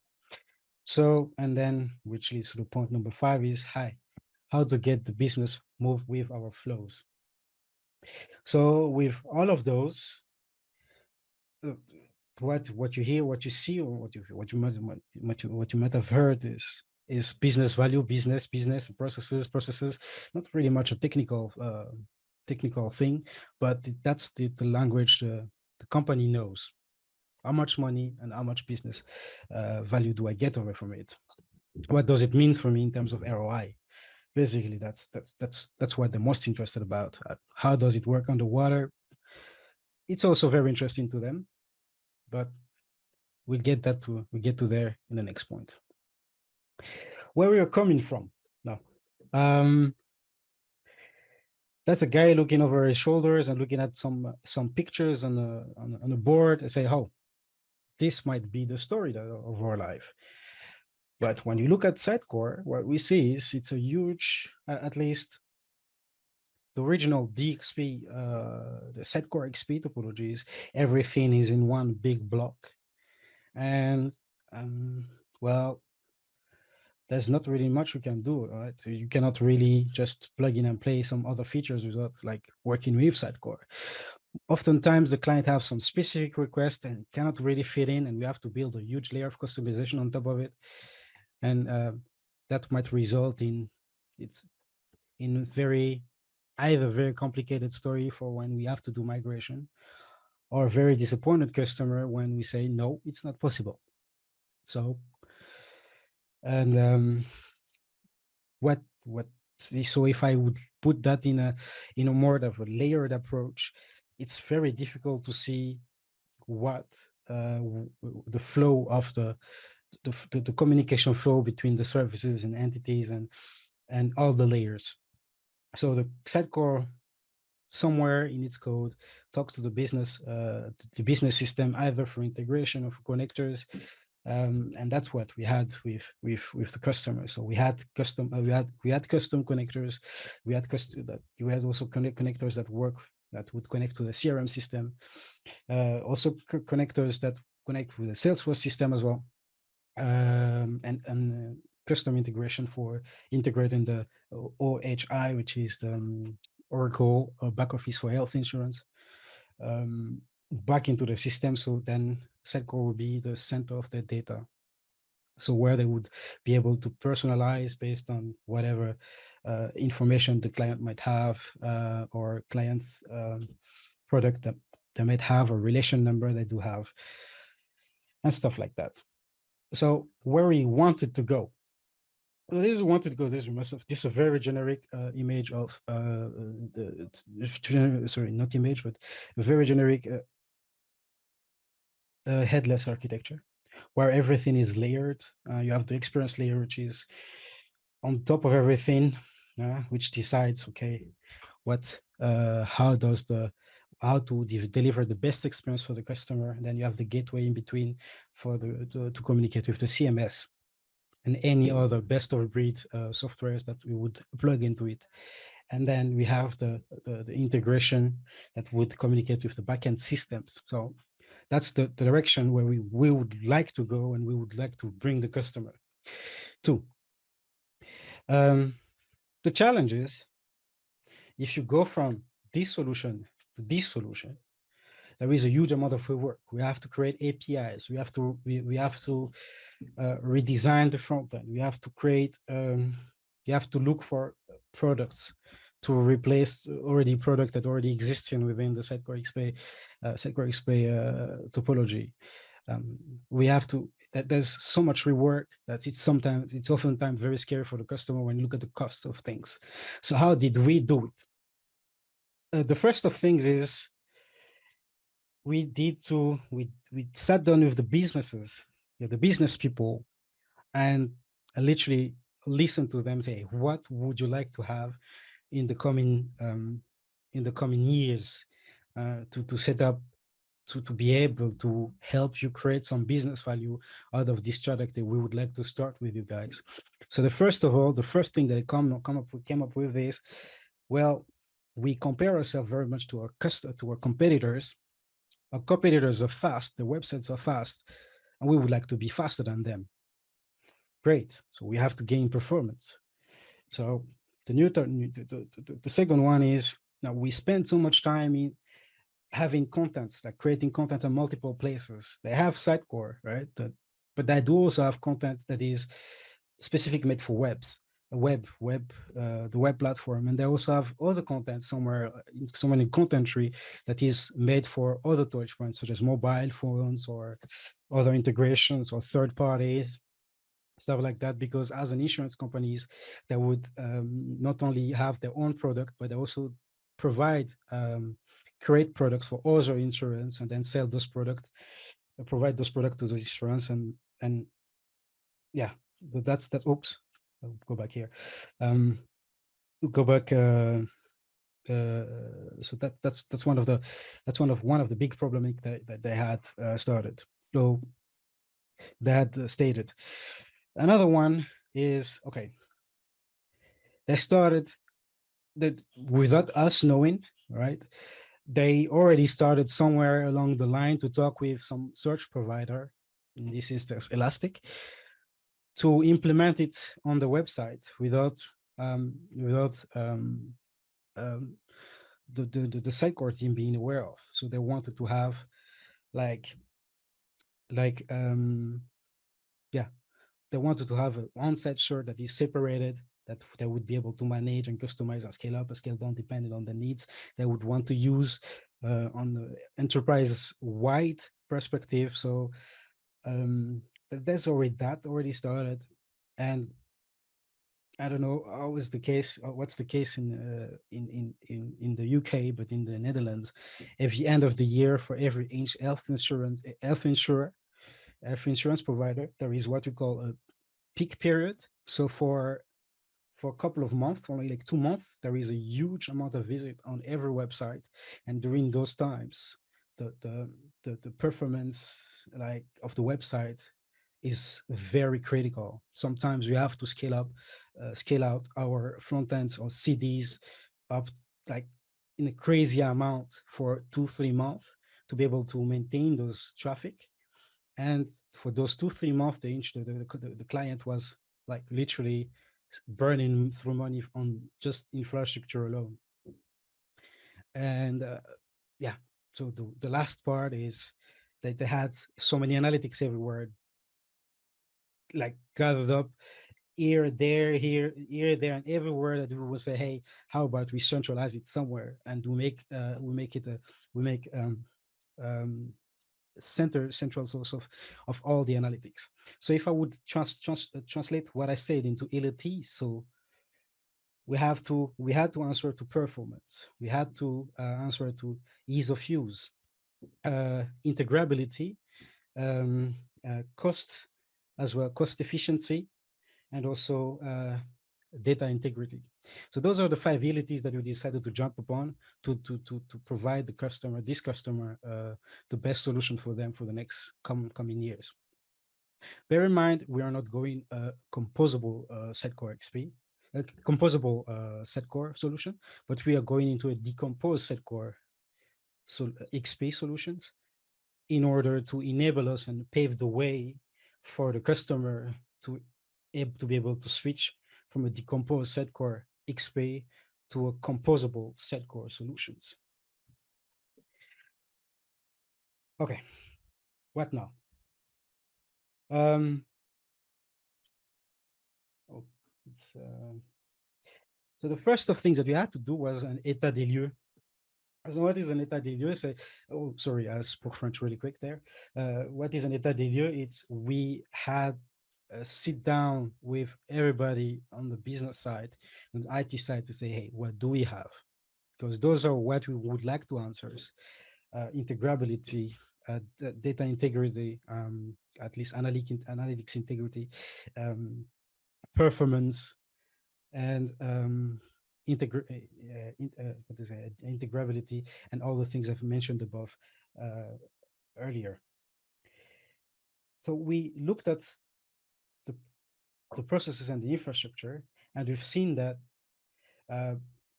[SPEAKER 10] So, and then which leads to the point number 5 is how to get the business move with our flows. So with all of those, what you hear, what you see, or what you might have heard is business value, business processes. Not really much a technical thing, but that's the language the company knows. How much money and how much business value do I get away from it? What does it mean for me in terms of ROI? Basically, that's what they're most interested about. How does it work underwater? It's also very interesting to them, but we'll get to there in the next point. Where we are coming from now. That's a guy looking over his shoulders and looking at some pictures on a board and say, oh, this might be the story of our life. But when you look at Sitecore, what we see is it's a huge, at least the original DXP, the Sitecore XP topologies, everything is in one big block. And well, there's not really much you can do, right? You cannot really just plug in and play some other features without like working with Sitecore. Oftentimes the client have some specific requests and cannot really fit in, and we have to build a huge layer of customization on top of it. And that might result in either very complicated story for when we have to do migration, or a very disappointed customer when we say, no, it's not possible. So, and so if I would put that in a more of a layered approach, it's very difficult to see what the flow of the communication flow between the services and entities and all the layers. So the Sitecore somewhere in its code talks to the business system, either for integration or for connectors, and that's what we had with the customer. So we had custom connectors, we had also connectors that would connect to the CRM system, also connectors that connect with the Salesforce system as well, and custom integration for integrating the OHI, which is the Oracle back office for health insurance, back into the system. So then Sitecore will be the center of the data. So where they would be able to personalize based on whatever information the client might have, or client's product that they might have, a relation number they do have, and stuff like that. So where we wanted to go. Well, this is wanted to go. This is a very generic image of sorry, not image, but a very generic headless architecture, where everything is layered. You have the experience layer, which is on top of everything, which decides, okay, how to deliver the best experience for the customer. And then you have the gateway in between for to communicate with the CMS and any other best of breed softwares that we would plug into it. And then we have the integration that would communicate with the backend systems. So that's the direction where we would like to go, and we would like to bring the customer to. The challenge is, if you go from this solution to this solution, there is a huge amount of work. We have to create APIs. We have to redesign the front end. We have to create. You have to look for products to replace already product that already exists within the Sitecore XP topology. We have to. There's so much rework that it's oftentimes very scary for the customer when you look at the cost of things. So how did we do it? The first of things is we sat down with the businesses, the business people, and literally listened to them say, what would you like to have in the coming years to set up, to be able to help you create some business value out of this product that we would like to start with you guys. So the first thing that I came up with is, well, we compare ourselves very much to our competitors. Our competitors are fast, the websites are fast, and we would like to be faster than them. Great, so we have to gain performance. So the second one is, now we spend so much time in having contents, like creating content in multiple places. They have Sitecore, right? But they do also have content that is specific made for the web platform, and they also have other content somewhere in content tree that is made for other touch points, such as mobile phones or other integrations or third parties, stuff like that. Because as an insurance companies, they would not only have their own product, but they also create products for other insurance and then sell those products, provide those products to the insurance, and yeah, that's that. Oops. I'll go back here. Go back. So that's one of the big problems that they had started. So they had stated. Another one is, okay, they started that without us knowing, right? They already started somewhere along the line to talk with some search provider. In this instance, Elastic, to implement it on the website without the Sitecore team being aware of. So they wanted to have they wanted to have an on-site shirt that is separated, that they would be able to manage and customize and scale up and scale down depending on the needs they would want to use on the enterprise-wide perspective. So there's already that already started, and I don't know how is the case, or what's the case in the UK, but in the Netherlands, at the end of the year, for every health insurance provider, there is what we call a peak period. So for a couple of months, only like 2 months, there is a huge amount of visit on every website, and during those times, the performance like of the website is very critical. Sometimes we have to scale out our front ends or CDs up like in a crazy amount for 2-3 months to be able to maintain those traffic. And for those 2-3 months, the client was like literally burning through money on just infrastructure alone. And yeah, so the last part is that they had so many analytics everywhere, like gathered up here, there, and everywhere, that we will say, hey, how about we centralize it somewhere and we make central source of all the analytics. So if I would translate what I said into LT, so we had to answer to performance, we had to answer to ease of use, integrability, cost as well, cost efficiency, and also data integrity. So those are the 5 abilities that we decided to jump upon to provide this customer the best solution for them for the next coming years. Bear in mind, we are not going composable Sitecore XP, composable Sitecore solution, but we are going into a decomposed Sitecore XP solutions in order to enable us and pave the way for the customer to be able to switch from a decomposed Sitecore XP to a composable Sitecore solutions. Okay, what now? So the first of things that we had to do was an état des lieux. So what is an état des lieux? Oh, sorry, I spoke French really quick there. What is an état des lieux? It's we had sit down with everybody on the business side and IT side to say, hey, what do we have? Because those are what we would like to answer. Integrability, data integrity, at least analytics integrity, performance, and integrability, and all the things I've mentioned above earlier. So we looked at the processes and the infrastructure, and we've seen that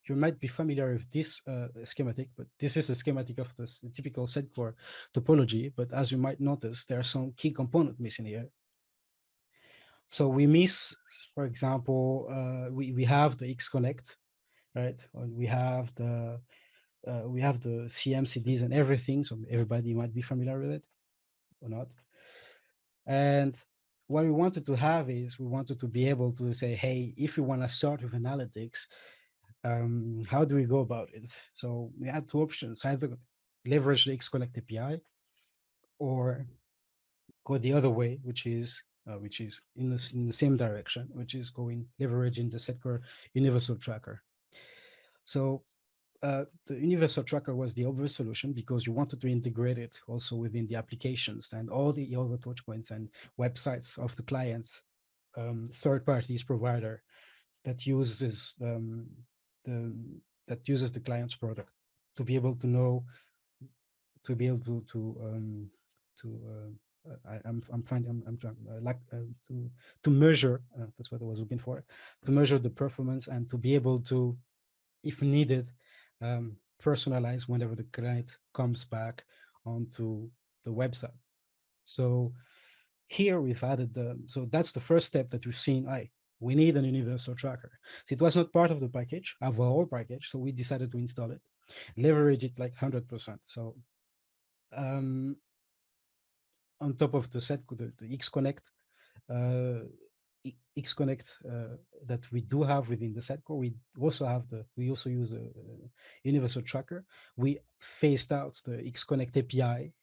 [SPEAKER 10] you might be familiar with this schematic, but this is a schematic of the typical Sitecore topology. But as you might notice, there are some key components missing here. So we miss, for example, we have the XConnect, right? We have the CMCDs and everything. So everybody might be familiar with it or not. And what we wanted to have is we wanted to be able to say, hey, if we want to start with analytics, how do we go about it? So we had 2 options: either leverage the XConnect API or go the other way, which is in the same direction, which is leveraging the Sitecore Universal Tracker. So the Universal Tracker was the obvious solution because you wanted to integrate it also within the applications and all the other touch points and websites of the clients, third parties provider that uses the client's product to be able to know, to be able to measure. That's what I was looking for. To measure the performance and to be able to, if needed, personalize whenever the client comes back onto the website. So here we've added so that's the first step that we've seen. We need an universal tracker. So it was not part of the package, our whole package. So we decided to install it, leverage it like 100%. So on top of the XConnect, XConnect that we do have within the Sitecore. We also use a universal tracker. We phased out the XConnect API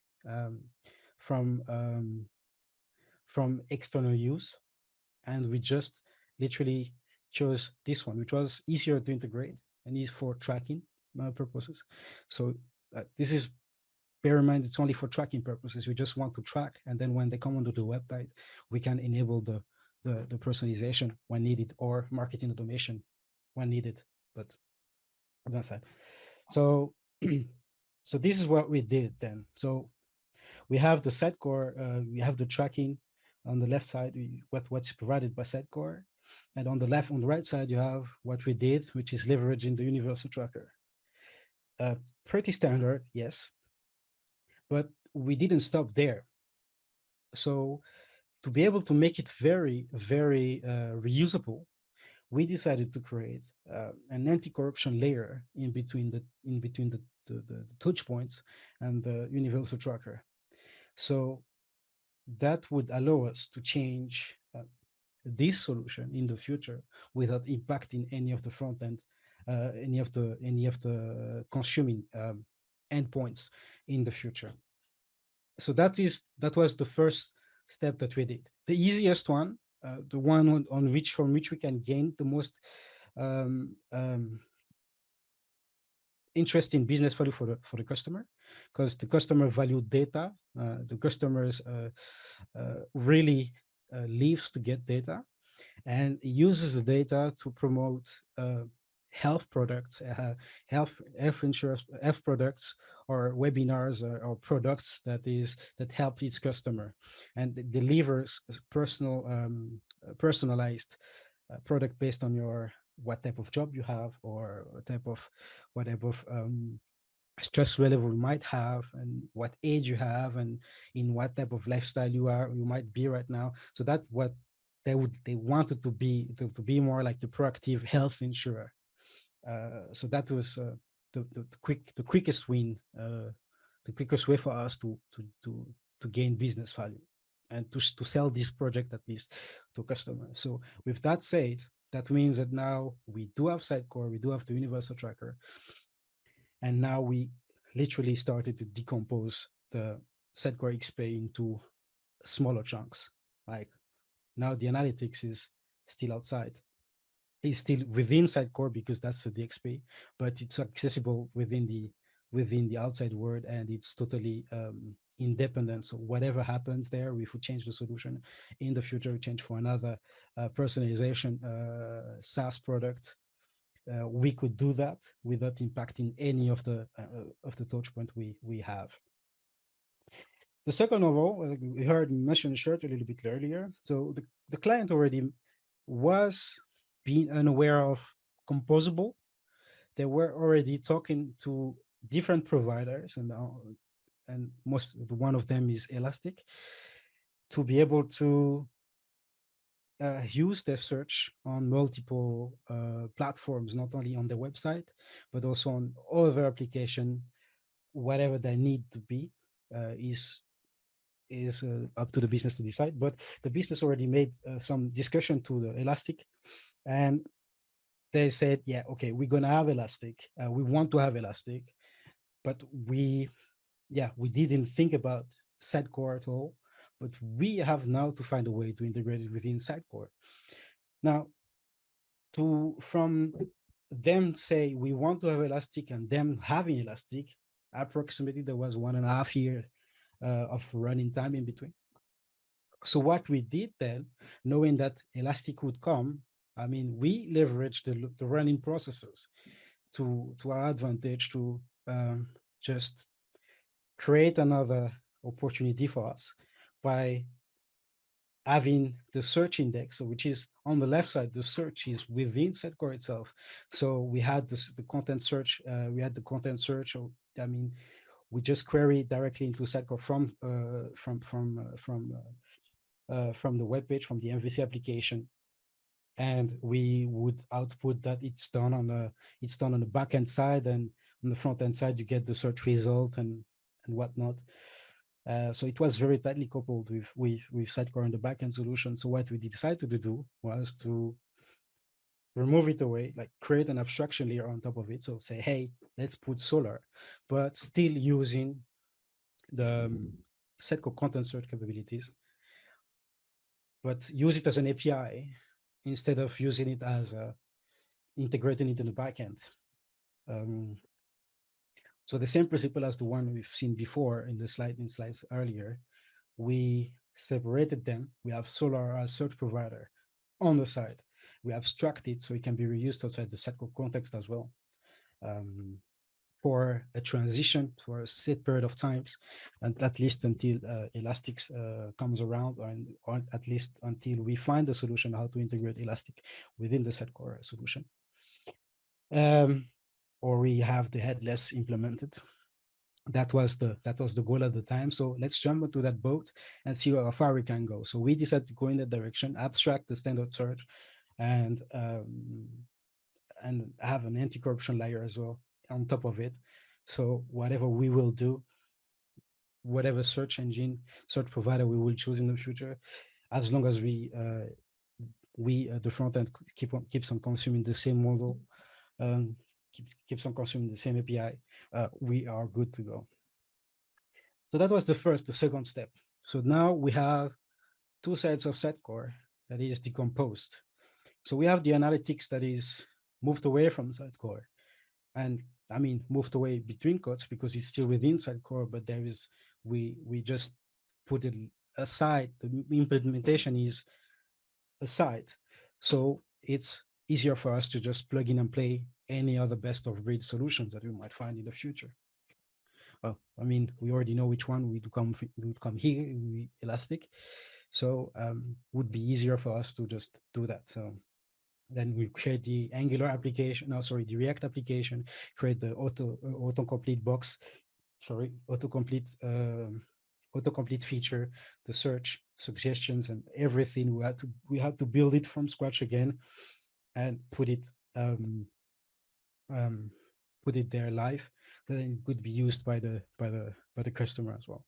[SPEAKER 10] from external use, and we just literally chose this one, which was easier to integrate and is for tracking purposes. So this is, bear in mind, it's only for tracking purposes. We just want to track, and then when they come onto the website, we can enable the personalization when needed, or marketing automation when needed. But that's it. So so this is what we did then. So we have the Sitecore, we have the tracking on the left side, what's provided by Sitecore, and on the right side, you have what we did, which is leveraging the universal tracker. Pretty standard, yes, but we didn't stop there. So to be able to make it very, very reusable, we decided to create an anti-corruption layer in between the touch points and the universal tracker. So that would allow us to change this solution in the future without impacting any of the front end, any of the consuming endpoints in the future. So that was the first step that we did. The easiest one, the one from which we can gain the most interesting business value for the customer, because the customer value data. The customers really lives to get data, and uses the data to promote health products, health insurance, health products, or webinars, or products that help its customer, and it delivers personalized product based on what type of job you have, or what type of stress level you might have, and what age you have, and in what type of lifestyle you might be right now. So that's what they wanted to be more like the proactive health insurer. So that was the quickest win, the quickest way for us to gain business value, and to sell this project at least to customers. So with that said, that means that now we do have Sitecore, we do have the universal tracker, and now we literally started to decompose the Sitecore XP into smaller chunks. Like now the analytics is still outside. It's still within Sitecore because that's the DXP, but it's accessible within the outside world, and it's totally independent. So whatever happens there, if we change the solution in the future, we change for another personalization SaaS product, we could do that without impacting any of the touch point we have. The second of all, we heard mentioned short a little bit earlier. So the client already was being unaware of Composable. They were already talking to different providers, and one of them is Elastic, to be able to use their search on multiple platforms, not only on their website, but also on other application. Whatever they need to be is up to the business to decide. But the business already made some discussion to the Elastic, and they said, yeah, okay, we're gonna have Elastic. We want to have Elastic, but we didn't think about Sitecore at all. But we have now to find a way to integrate it within Sitecore. Now, from them say we want to have Elastic and them having Elastic, approximately there was 1.5 years of running time in between. So what we did then, knowing that Elastic would come, I mean, we leveraged the running processes to our advantage to just create another opportunity for us by having the search index, so which is on the left side, the search is within Sitecore itself. So we had the content search, I mean, we just query directly into Sitecore from the web page, from the MVC application, and we would output that it's done on the back-end side, and on the front-end side you get the search result and whatnot. So it was very tightly coupled with Sitecore and the backend solution. So what we decided to do was to remove it away, like create an abstraction layer on top of it. So say, hey, let's put Solar, but still using the Sitecore content search capabilities, but use it as an API instead of using it as integrating it in the backend. So the same principle as the one we've seen before in the slides earlier, we separated them. We have Solar as search provider on the side. We abstract it so it can be reused outside the Sitecore context as well. For a transition for a set period of times, and at least until Elastic comes around, or at least until we find a solution how to integrate Elastic within the Sitecore solution. Or we have the headless implemented. That was the goal at the time. So let's jump into that boat and see how far we can go. So we decided to go in that direction, abstract the standard search, and have an anti-corruption layer as well on top of it. So whatever we will do, whatever search engine, search provider we will choose in the future, as long as we the front end keeps on consuming the same model, keeps on consuming the same API, we are good to go. So that was the second step. So now we have two sides of Sitecore that is decomposed. So we have the analytics that is moved away from Sitecore, and I mean moved away between quotes because it's still within Sitecore, but there is we just put it aside. The implementation is aside, so it's easier for us to just plug in and play any other best of breed solutions that we might find in the future. Well, I mean, we already know which one would come here, Elastic, so would be easier for us to just do that. So then we create the Angular application, the React application, create the autocomplete box, autocomplete feature, the search suggestions and everything. We had to build it from scratch again and put it there live, so then it could be used by the customer as well.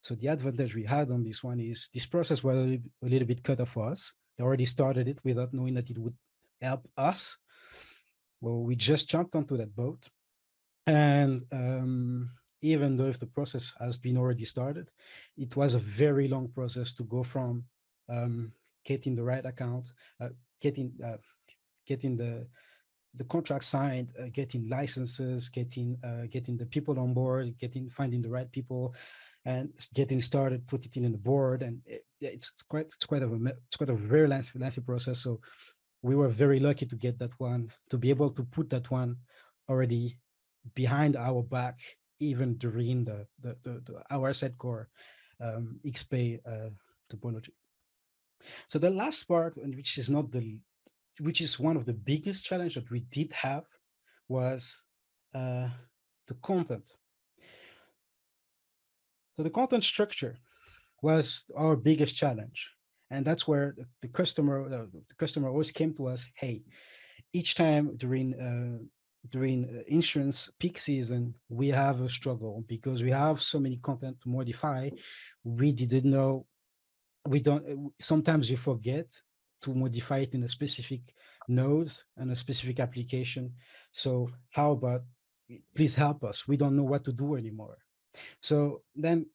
[SPEAKER 10] So the advantage we had on this one is this process was a little bit cut off for us. They already started it without knowing that it would help us. Well, we just jumped onto that boat, and even though if the process has been already started, it was a very long process to go from getting the right account, getting the contract signed, getting licenses, getting the people on board, finding the right people, and getting started, put it in the board, and it's quite a very lengthy process. So we were very lucky to get that one, to be able to put that one already behind our back, even during our Sitecore XP topology. So the last part, and which is one of the biggest challenges that we did have, was the content. So the content structure was our biggest challenge, and that's where the customer always came to us. Hey, each time during insurance peak season, we have a struggle because we have so many content to modify. We didn't know. Sometimes you forget to modify it in a specific node and a specific application. So how about, please help us? We don't know what to do anymore. So then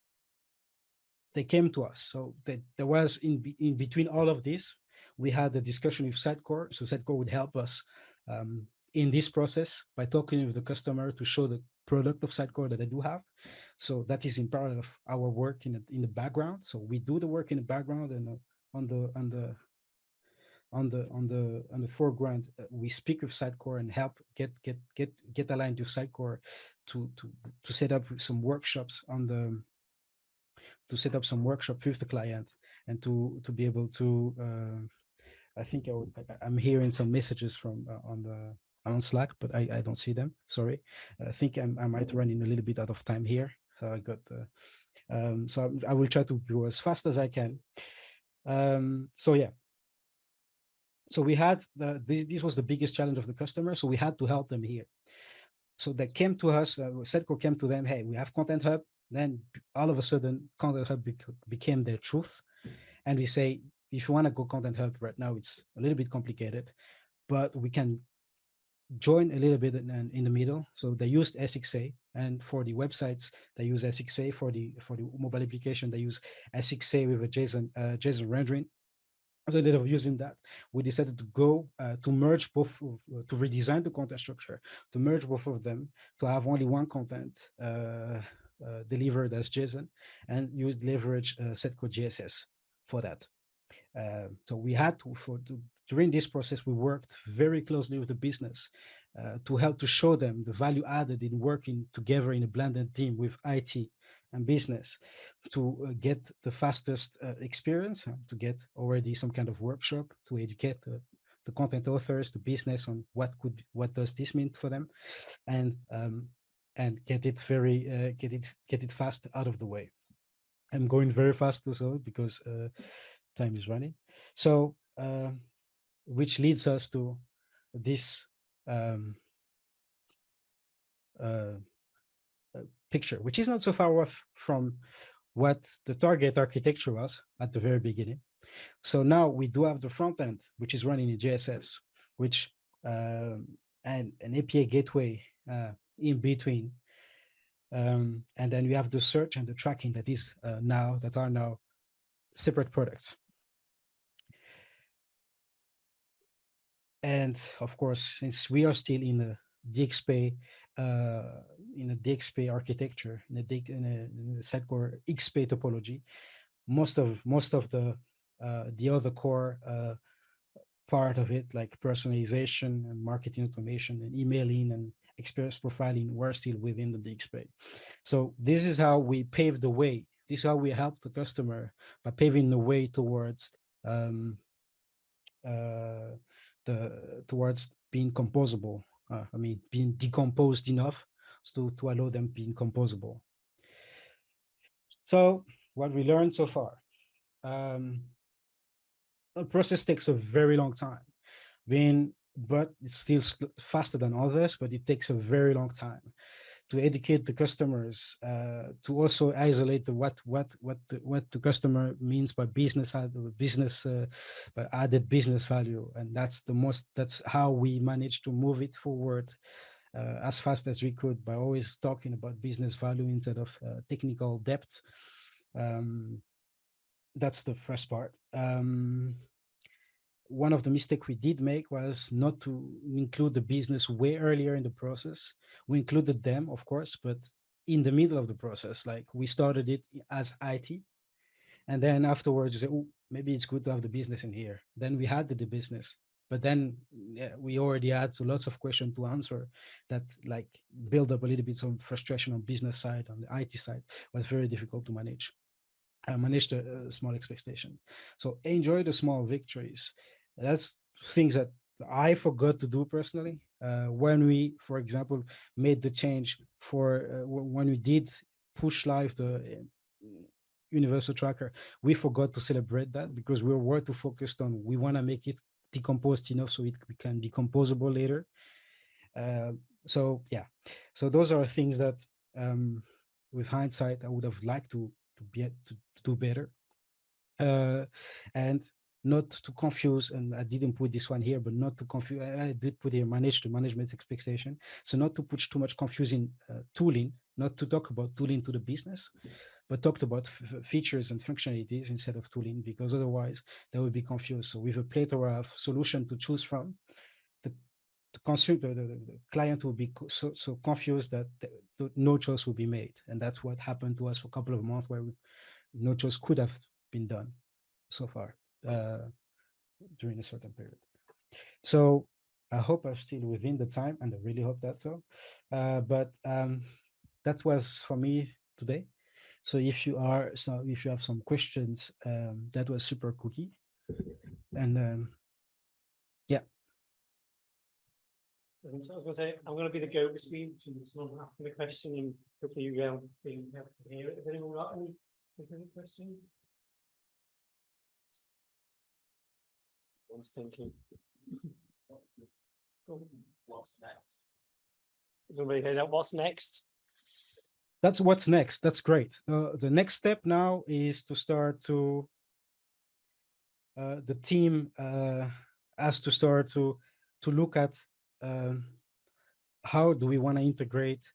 [SPEAKER 10] they came to us. So there was in between all of this, we had a discussion with Sitecore. So Sitecore would help us in this process by talking with the customer to show the product of Sitecore that I do have. So that is in part of our work in the background. So we do the work in the background, and on the foreground, we speak with Sitecore and help get aligned with Sitecore to set up some workshops with the client, and to be able to. I think I'm hearing some messages from on Slack, but I don't see them. Sorry. I think I might run in a little bit out of time here. So I got. So I will try to go as fast as I can. So yeah. So we had this was the biggest challenge of the customer. So we had to help them here. So they came to us. Sitecore came to them. Hey, we have Content Hub. Then all of a sudden, Content Hub became their truth. And we say, if you want to go Content Hub right now, it's a little bit complicated, but we can join a little bit in the middle. So they used SXA, and for the websites they use SXA. For the mobile application they use SXA with a JSON rendering. So instead of using that, we decided to go to merge both, to redesign the content structure, to merge both of them, to have only one content delivered as JSON, and use leverage Sitecore GSS for that. So we had during this process, we worked very closely with the business to help to show them the value added in working together in a blended team with IT and business to get the fastest experience, to get already some kind of workshop to educate the content authors, the business on what does this mean for them, and get it very get it fast out of the way. I'm going very fast also because time is running. So which leads us to this picture, which is not so far off from what the target architecture was at the very beginning. So now we do have the front end, which is running in JSS, which and an API gateway in between. And then we have the search and the tracking that is are now separate products. And of course, since we are still in a DXP architecture, in a Sitecore XP topology, most of the other core part of it, like personalization and marketing automation and emailing and experience profiling, were still within the DXP. So this is how we pave the way. This is how we help the customer by paving the way towards towards being composable. Being decomposed enough to allow them being composable. So what we learned so far, the process takes a very long time, but it's still faster than others, but it takes a very long time to educate the customers, to also isolate what the customer means by business by added business value, and that's how we managed to move it forward as fast as we could by always talking about business value instead of technical depth. That's the first part. One of the mistakes we did make was not to include the business way earlier in the process. We included them, of course, but in the middle of the process, like we started it as IT, and then afterwards you say, oh, maybe it's good to have the business in here. Then we had the business, but then we already had lots of questions to answer that like build up a little bit some frustration on business side, on the IT side. It was very difficult to manage. I managed a small expectation. So enjoy the small victories. That's things that I forgot to do personally. When we, for example, made the change for when we did push live the universal tracker, we forgot to celebrate that because we were too focused on we want to make it decomposed enough so it can be composable later. So yeah, so those are things that with hindsight I would have liked to do better, and not to confuse, and I didn't put this one here, but not to confuse, I did put here manage the management expectation. So not to put too much confusing tooling, not to talk about tooling to the business, but talked about features and functionalities instead of tooling, because otherwise they will be confused. So with a plethora of solution to choose from, the consumer, the client will be so confused that no choice will be made. And that's what happened to us for a couple of months where no choice could have been done so far during a certain period. So I hope I'm still within the time, and I really hope that so. But that was for me today. So if you have some questions, that was super cookie. And yeah.
[SPEAKER 7] So I was going to say, I'm going to be the go-between between someone asking the question and hopefully you being able to hear it. Has anyone got any questions? One's thinking. What's next? Does anybody hear that? What's next?
[SPEAKER 10] that's what's next. That's great. The next step now is to start to the team has to start to look at how do we want to integrate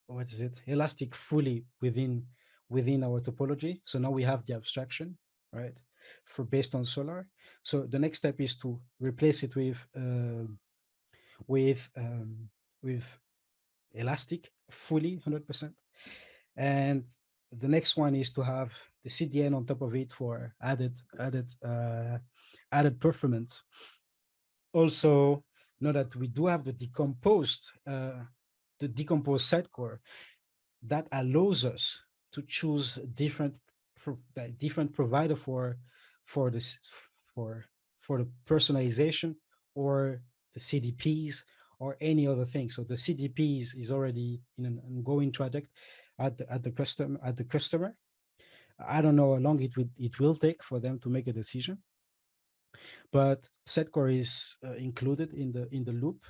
[SPEAKER 10] what is it, Elastic fully within our topology. So now we have the abstraction, right, for based on Solar. So the next step is to replace it with Elastic fully 100%. And the next one is to have the CDN on top of it for added performance. Also, know that we do have the decomposed Sitecore that allows us to choose different provider for the personalization or the CDPs or any other thing. So the CDPs is already in an ongoing project at the customer. I don't know how long it will take for them to make a decision, but Sitecore is included in the loop.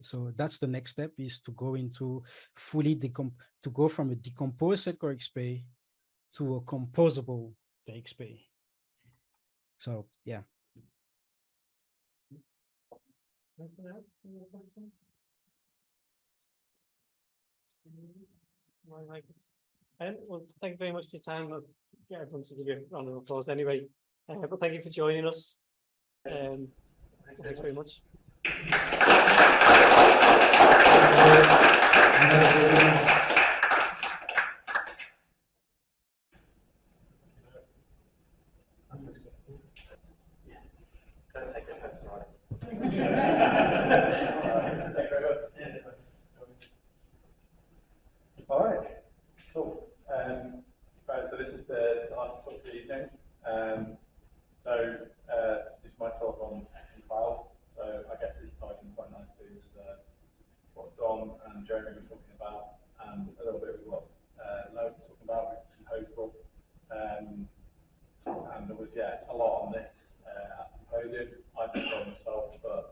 [SPEAKER 10] So that's the next step, is to go into to go from a decomposed Sitecore XP to a composable XP. So yeah.
[SPEAKER 7] Anything else? Well, thank you very much for your time. I'll get everyone to give you a round of applause anyway. But thank you for joining us. Thanks very much.
[SPEAKER 1] Take it personally. All right, cool. Right, so this is the last talk of the evening. This is my talk on Cloud. So I guess this ties in quite nicely with what Dom and Jeremy were talking about, and a little bit of what Lo was talking about with Composable. And there was, a lot on this at Symposium. I didn't go myself, but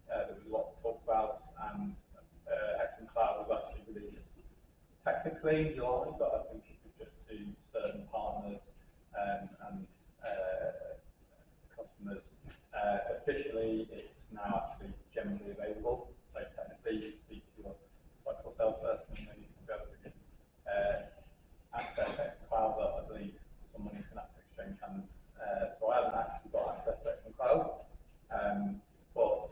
[SPEAKER 1] there was a lot to talk about, and Cloud was actually released technically in July, but I think it was just to certain partners and customers. Officially, it's now actually generally available. So technically, you can speak to your Sitecore salesperson, and maybe you can be able to access Cloud. But I believe some money's going to have to exchange hands. So I haven't actually got access to Cloud, but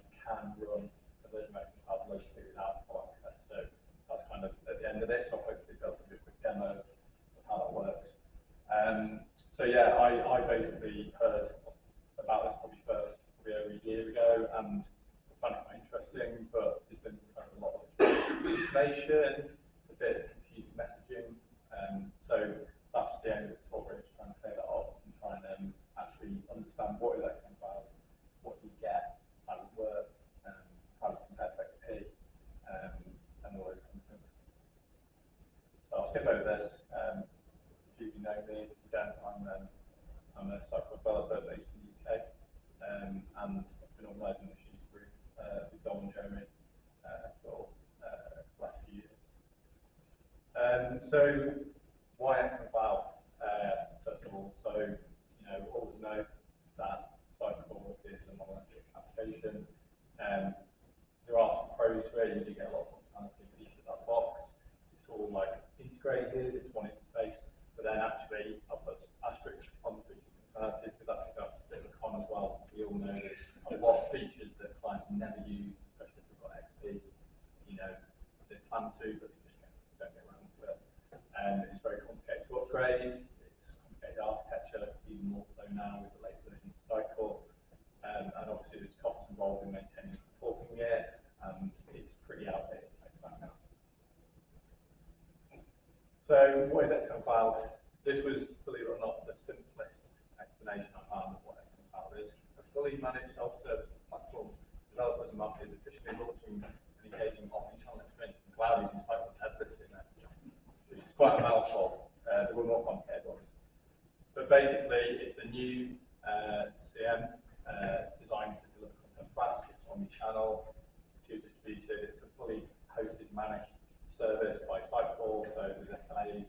[SPEAKER 1] you can run a version of Cloud locally without full access. So that's kind of at the end of this. I'll hopefully be able to do a quick demo of how that works. So yeah, I basically heard about this probably over a year ago, and I found it quite interesting, but there's been kind of a lot of information, a bit of confusing messaging. So that's the aim of this talk, really, trying to clear that up and try and actually understand what is Cloud, what do you get, how does it work, how does it compare to XP, and all those kind of things. So I'll skip over this. If you know me, if you don't, I'm a Sitecore developer based in the UK, and I've been organising the SUG Group with Dom and Jeremy for the last few years. So why Cloud? First of all, so all of us know that Sitecore is a monolithic application. There are some pros to it. You do get a lot of functionality in each of that box. It's all like integrated. It's one interface. But then actually, I'll put asterisk on the functionality, because actually that's a bit of a con as well. We all know there's a lot of features that clients never use, especially if we've got XP. They plan to, but they just don't get around to it. And it's very complicated to upgrade. It's complicated architecture, even more so now with the latest versions of Sitecore. And obviously there's costs involved in maintaining and supporting it, and it's pretty outdated tech stack now. So what is Cloud? This was, believe it or not, the simplest explanation I found of what Cloud is. A fully managed self-service platform. Developers and marketers officially launching and engaging omnichannel experiences in Cloud using Sitecore's headless in it, which is quite a mouthful. There were more complicated ones. But basically, it's a new CM designed to deliver content fast. It's omnichannel, distributed control, so there's SLAs.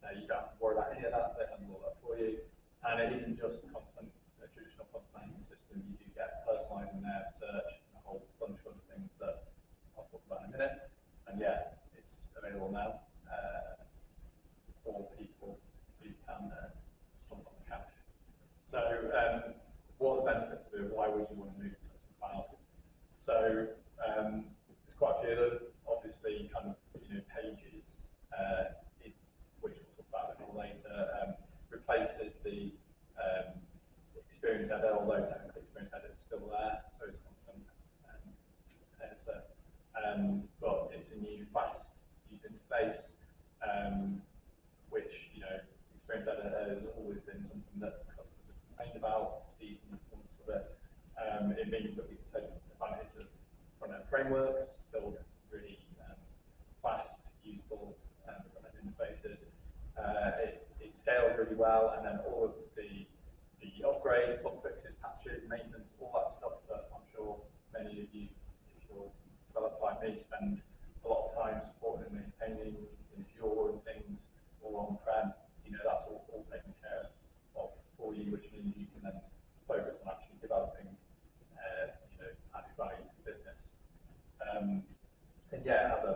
[SPEAKER 1] You don't have to worry about any of that, they handle all that for you. And it isn't just content, a traditional content management system, you do get personalised in there, search, and a whole bunch of other things that I'll talk about in a minute. And yeah, it's available now for people who can stomp on the cache. So what are the benefits of it? Why would you want to move to cloud? So there's quite a few of them. Obviously, kind of pages is, which we'll talk about a little later, replaces the experience editor, although technically experience editor is still there, so it's content editor. But it's a new fast user interface, which experience editor has always been something that customers have complained about, speed and performance of it. It means that we can take advantage of front-end frameworks to build really fast, useful front-end interfaces. It scales really well, and then all of the upgrades, bug fixes, patches, maintenance, all that stuff that I'm sure many of you, if you're developers like me, spend a lot of time supporting and maintaining in Azure and things, all on-prem. That's all taken care of for you, which means you can then focus on actually developing added value to the business. And yeah, it has a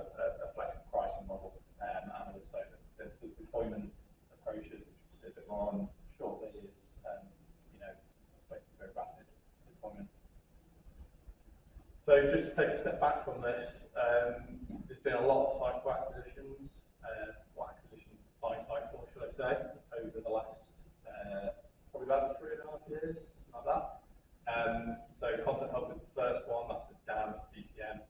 [SPEAKER 1] flexible pricing model, and also the deployment approaches, which we'll see a bit more on shortly, is very rapid deployment. So just to take a step back from this, there's been a lot of Sitecore acquisitions, acquisition by Sitecore, should I say, over the last probably about 3.5 years, something like that. So Content Hub was the first one, that's a DAM DCM.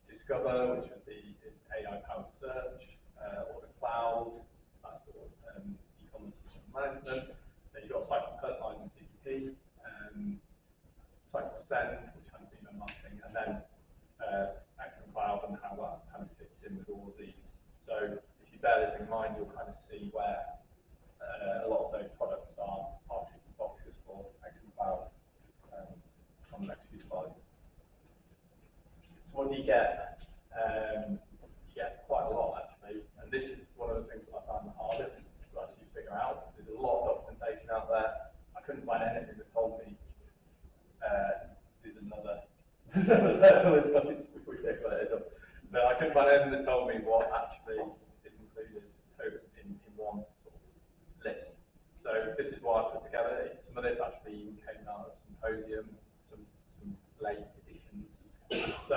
[SPEAKER 1] Discover, which was is AI-powered search, or the cloud, that's sort of e-commerce management. Then you've got Sitecore Personalising CDP, Sitecore Send, which handles email marketing, and then XM Cloud and how that kind of fits in with all of these. So if you bear this in mind, you'll kind of see where a lot of those products are ticking boxes for XM Cloud on the next few slides. So what do you get? You get quite a lot actually, and this is one of the things that I found the hardest to actually figure out. There's a lot of documentation out there. I couldn't find anything that told me there's another before we take that up. But I couldn't find anything that told me what actually is included in one sort of list. So this is what I put together. Some of this actually came out of Symposium, some late editions. So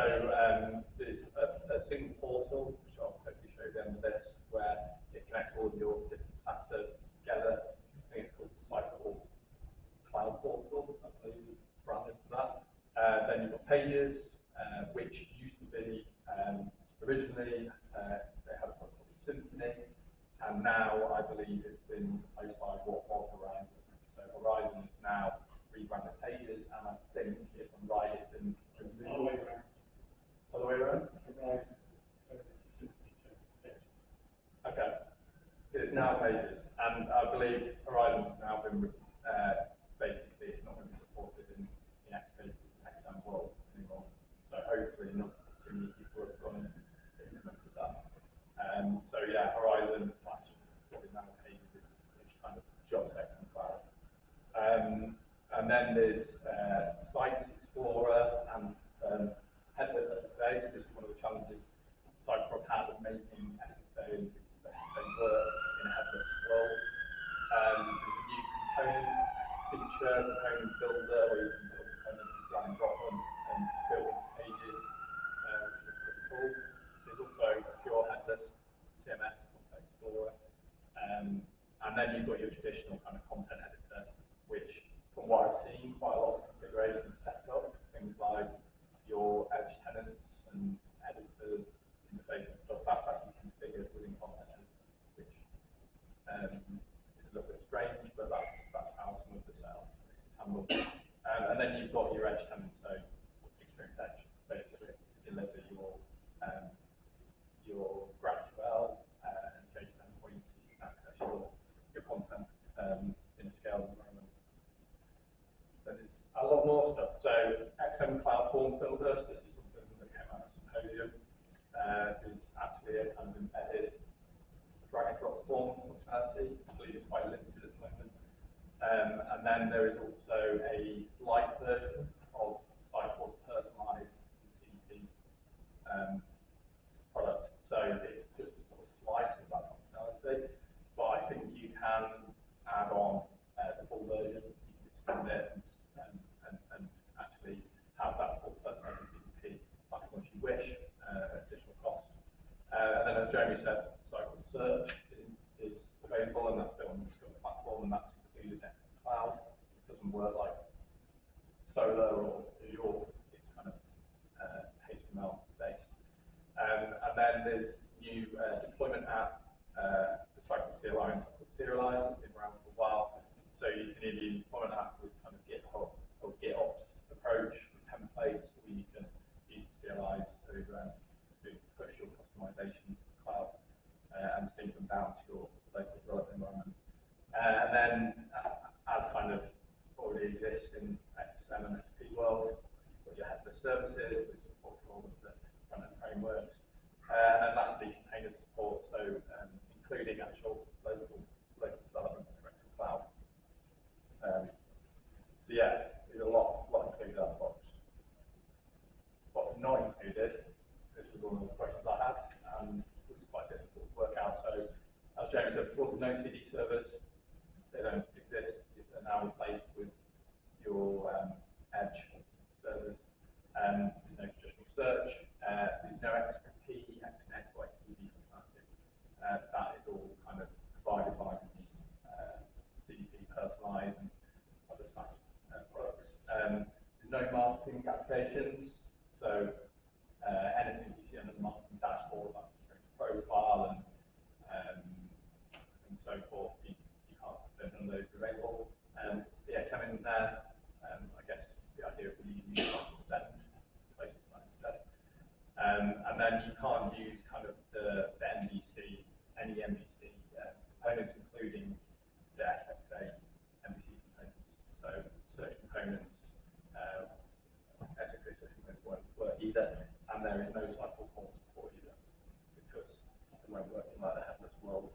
[SPEAKER 1] there's a single portal, which I'll hopefully show you at the end of this, where it connects all of your different SaaS services together. I think it's called the Sitecore Cloud Portal, I believe is branded for that. Then you've got Pages, which used to be originally they had a product called Symphony, and now I believe it's been replaced by what was Horizon. So Horizon is now rebranded Pages, and I think, if I'm right, it's been
[SPEAKER 5] All the way around.
[SPEAKER 1] All the way around?
[SPEAKER 5] Horizon. So Symphony to Pages.
[SPEAKER 1] Okay. It's now Pages, and I believe Horizon's now been basically it's not going to be supported in XP world anymore. So hopefully not too many people have gone and implemented that. So yeah, Horizon slash what is now Pages is kind of job specs and cloud. And then there's Site Explorer and headless SSA. So this is one of the challenges Sitecore had of making SSA work in a headless world. There's a new component feature, component builder, where you can sort of components drag and drop them and build into Pages, which is pretty cool. There's also a pure headless CMS, Content Explorer. And then you've got your traditional kind of content editor, which, from what I've seen, quite a lot of configuration set up. Things like your edge tenants and editor interface and stuff, that's actually configured within content editor, which is a little bit strange, but that's how some of the setup is handled. And then you've got your edge tenant, so Experience Edge, basically, to deliver your GraphQL and JSON endpoints, so you can access your content in a scaled environment. There's a lot more stuff. So XM Cloud Form Builder, this is something that came out of Symposium. is actually a kind of embedded drag and drop form functionality. I believe it's quite limited at the moment. And then there is also a light version of Sitecore's personalized CDP product. So it's just a sort of slice of that functionality. But I think you can add on the full version, you can extend it and actually have that full personalized CDP like as much as you wish at additional cost. And then as Jeremy said, Sitecore Search is available, and that's built on the Discover platform, and that's included next to Cloud. It doesn't work like Solar or Azure, it's kind of HTML based. And then there's new deployment app, the Sitecore CLI and Sitecore Serialize, that's been around for a while. So you can either use deployment app with kind of GitHub or GitOps approach with templates, or you can use the CLIs to push your customizations to the cloud and sync them down to your local development environment. And then, as kind of already exists in XM and XP world, you've got your headless services with support for all of the front-end frameworks. And then lastly, container support, so including actual local development direct to cloud. So yeah, there's a lot included out of the box. What's not included, this was one of the questions I had, and it was quite difficult to work out. So as James said before, there's no CD servers. They don't exist. They're now replaced with your edge servers. There's no traditional search. There's no XP, XNet, or XDB functionality. That is all kind of provided by the CDP, personalized, and other SaaS products. There's no marketing applications. So anything you see on the marketing dashboard, like the profile and so forth, you can't put none of those available. The XM isn't there. I guess the idea would be you use send places like instead. And then you can't use kind of the MVC, any MVC components, including the SXA MVC components. So search components, SXA search components won't work either, and there is no Sitecore core support either, because it won't work in like the headless world.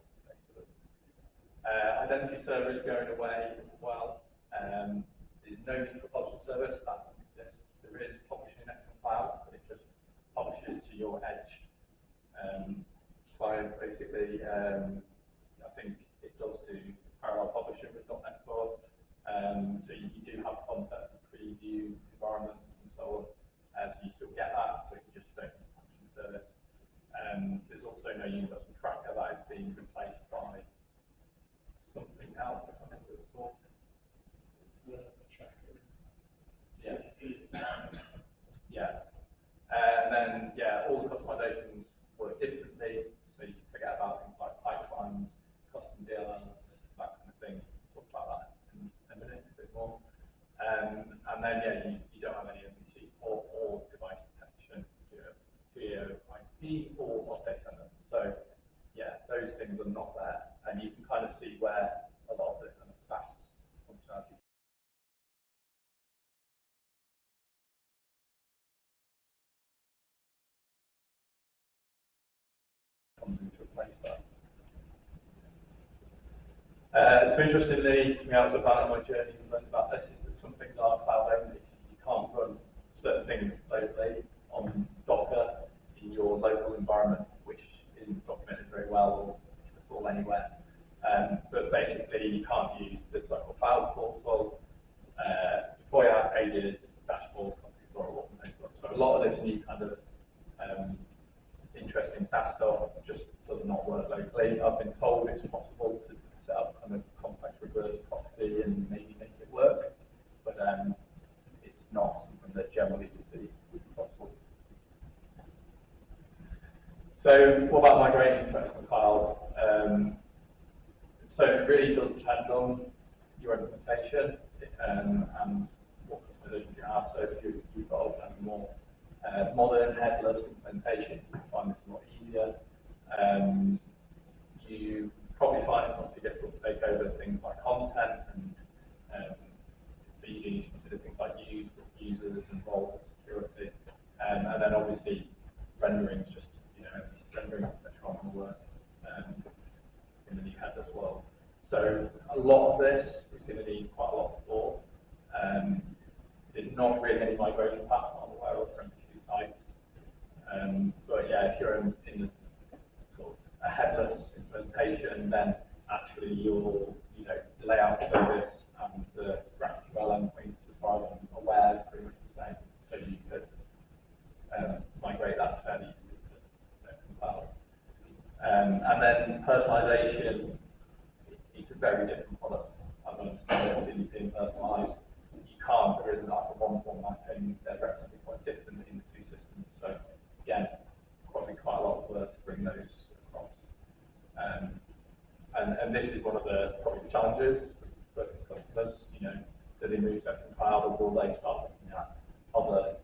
[SPEAKER 1] Identity server is going away as well. There's no need for publishing service. That doesn't exist. There is publishing in XM Cloud, but it just publishes to your edge client, basically. I think it does do parallel publishing with .NET Core. So you do have concepts of preview environments and so on. So you still get that, but you just don't use publishing service. There's also no universal tracker that is being replaced by something else. I can't remember what it's called. Yeah. And then, yeah, all the customizations work differently. So you can forget about things like pipelines, custom DLLs, that kind of thing. Talk about that in a minute, a bit more. And then, yeah, you don't have any MVC or device detection, IP or update center. So, yeah, those things are not there. And you can kind of see where a lot of the kind of SaaS functionality comes in to replace that. So interestingly, something else about my journey and learned about this is that some things are cloud only. So you can't run certain things locally on Docker in your local environment, which isn't documented very well or at all anywhere. But basically, you can't use the Sitecore Cloud portal, deploy app pages, dashboards, configure, so a lot of this new kind of interesting SaaS stuff just does not work locally. I've been told it's possible to set up kind of complex reverse proxy and maybe make it work, but it's not something that generally would be possible. So what about migrating to XM Cloud? So it really does depend on your implementation and what customizations you have. So if you've got a more modern headless implementation, you can find this a lot easier. You probably find it's not too difficult to take over things like content, and but you do need to consider things like users and roles, security, and then obviously rendering is just in the new headless world. So a lot of this is going to need quite a lot of thought. There's not really any migration path I'm aware of from a few sites. But yeah, if you're in the sort of a headless implementation, then actually your layout service and the GraphQL endpoints, as far as I'm aware, is pretty much the same. So you could migrate that fairly easily to cloud. And then personalization, it's a very different product. As I understand it, it's being personalized. You can't, there isn't like a one-for-one mapping. They're relatively quite different in the two systems. So again, quite a lot of work to bring those across. And this is one of the probably the challenges for customers. Do they move to cloud, or will they start looking at other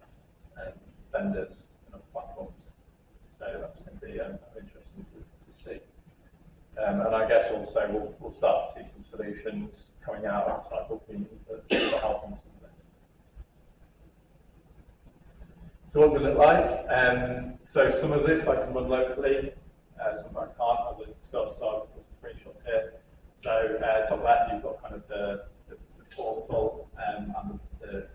[SPEAKER 1] vendors and other platforms? So that's going to be interesting to see. And I guess also we'll start to see some solutions coming out of the Sitecore community for helping some of this. So what does it look like? So some of this I can run locally, some I can't. I've got some screenshots here. So top left, you've got kind of the portal and the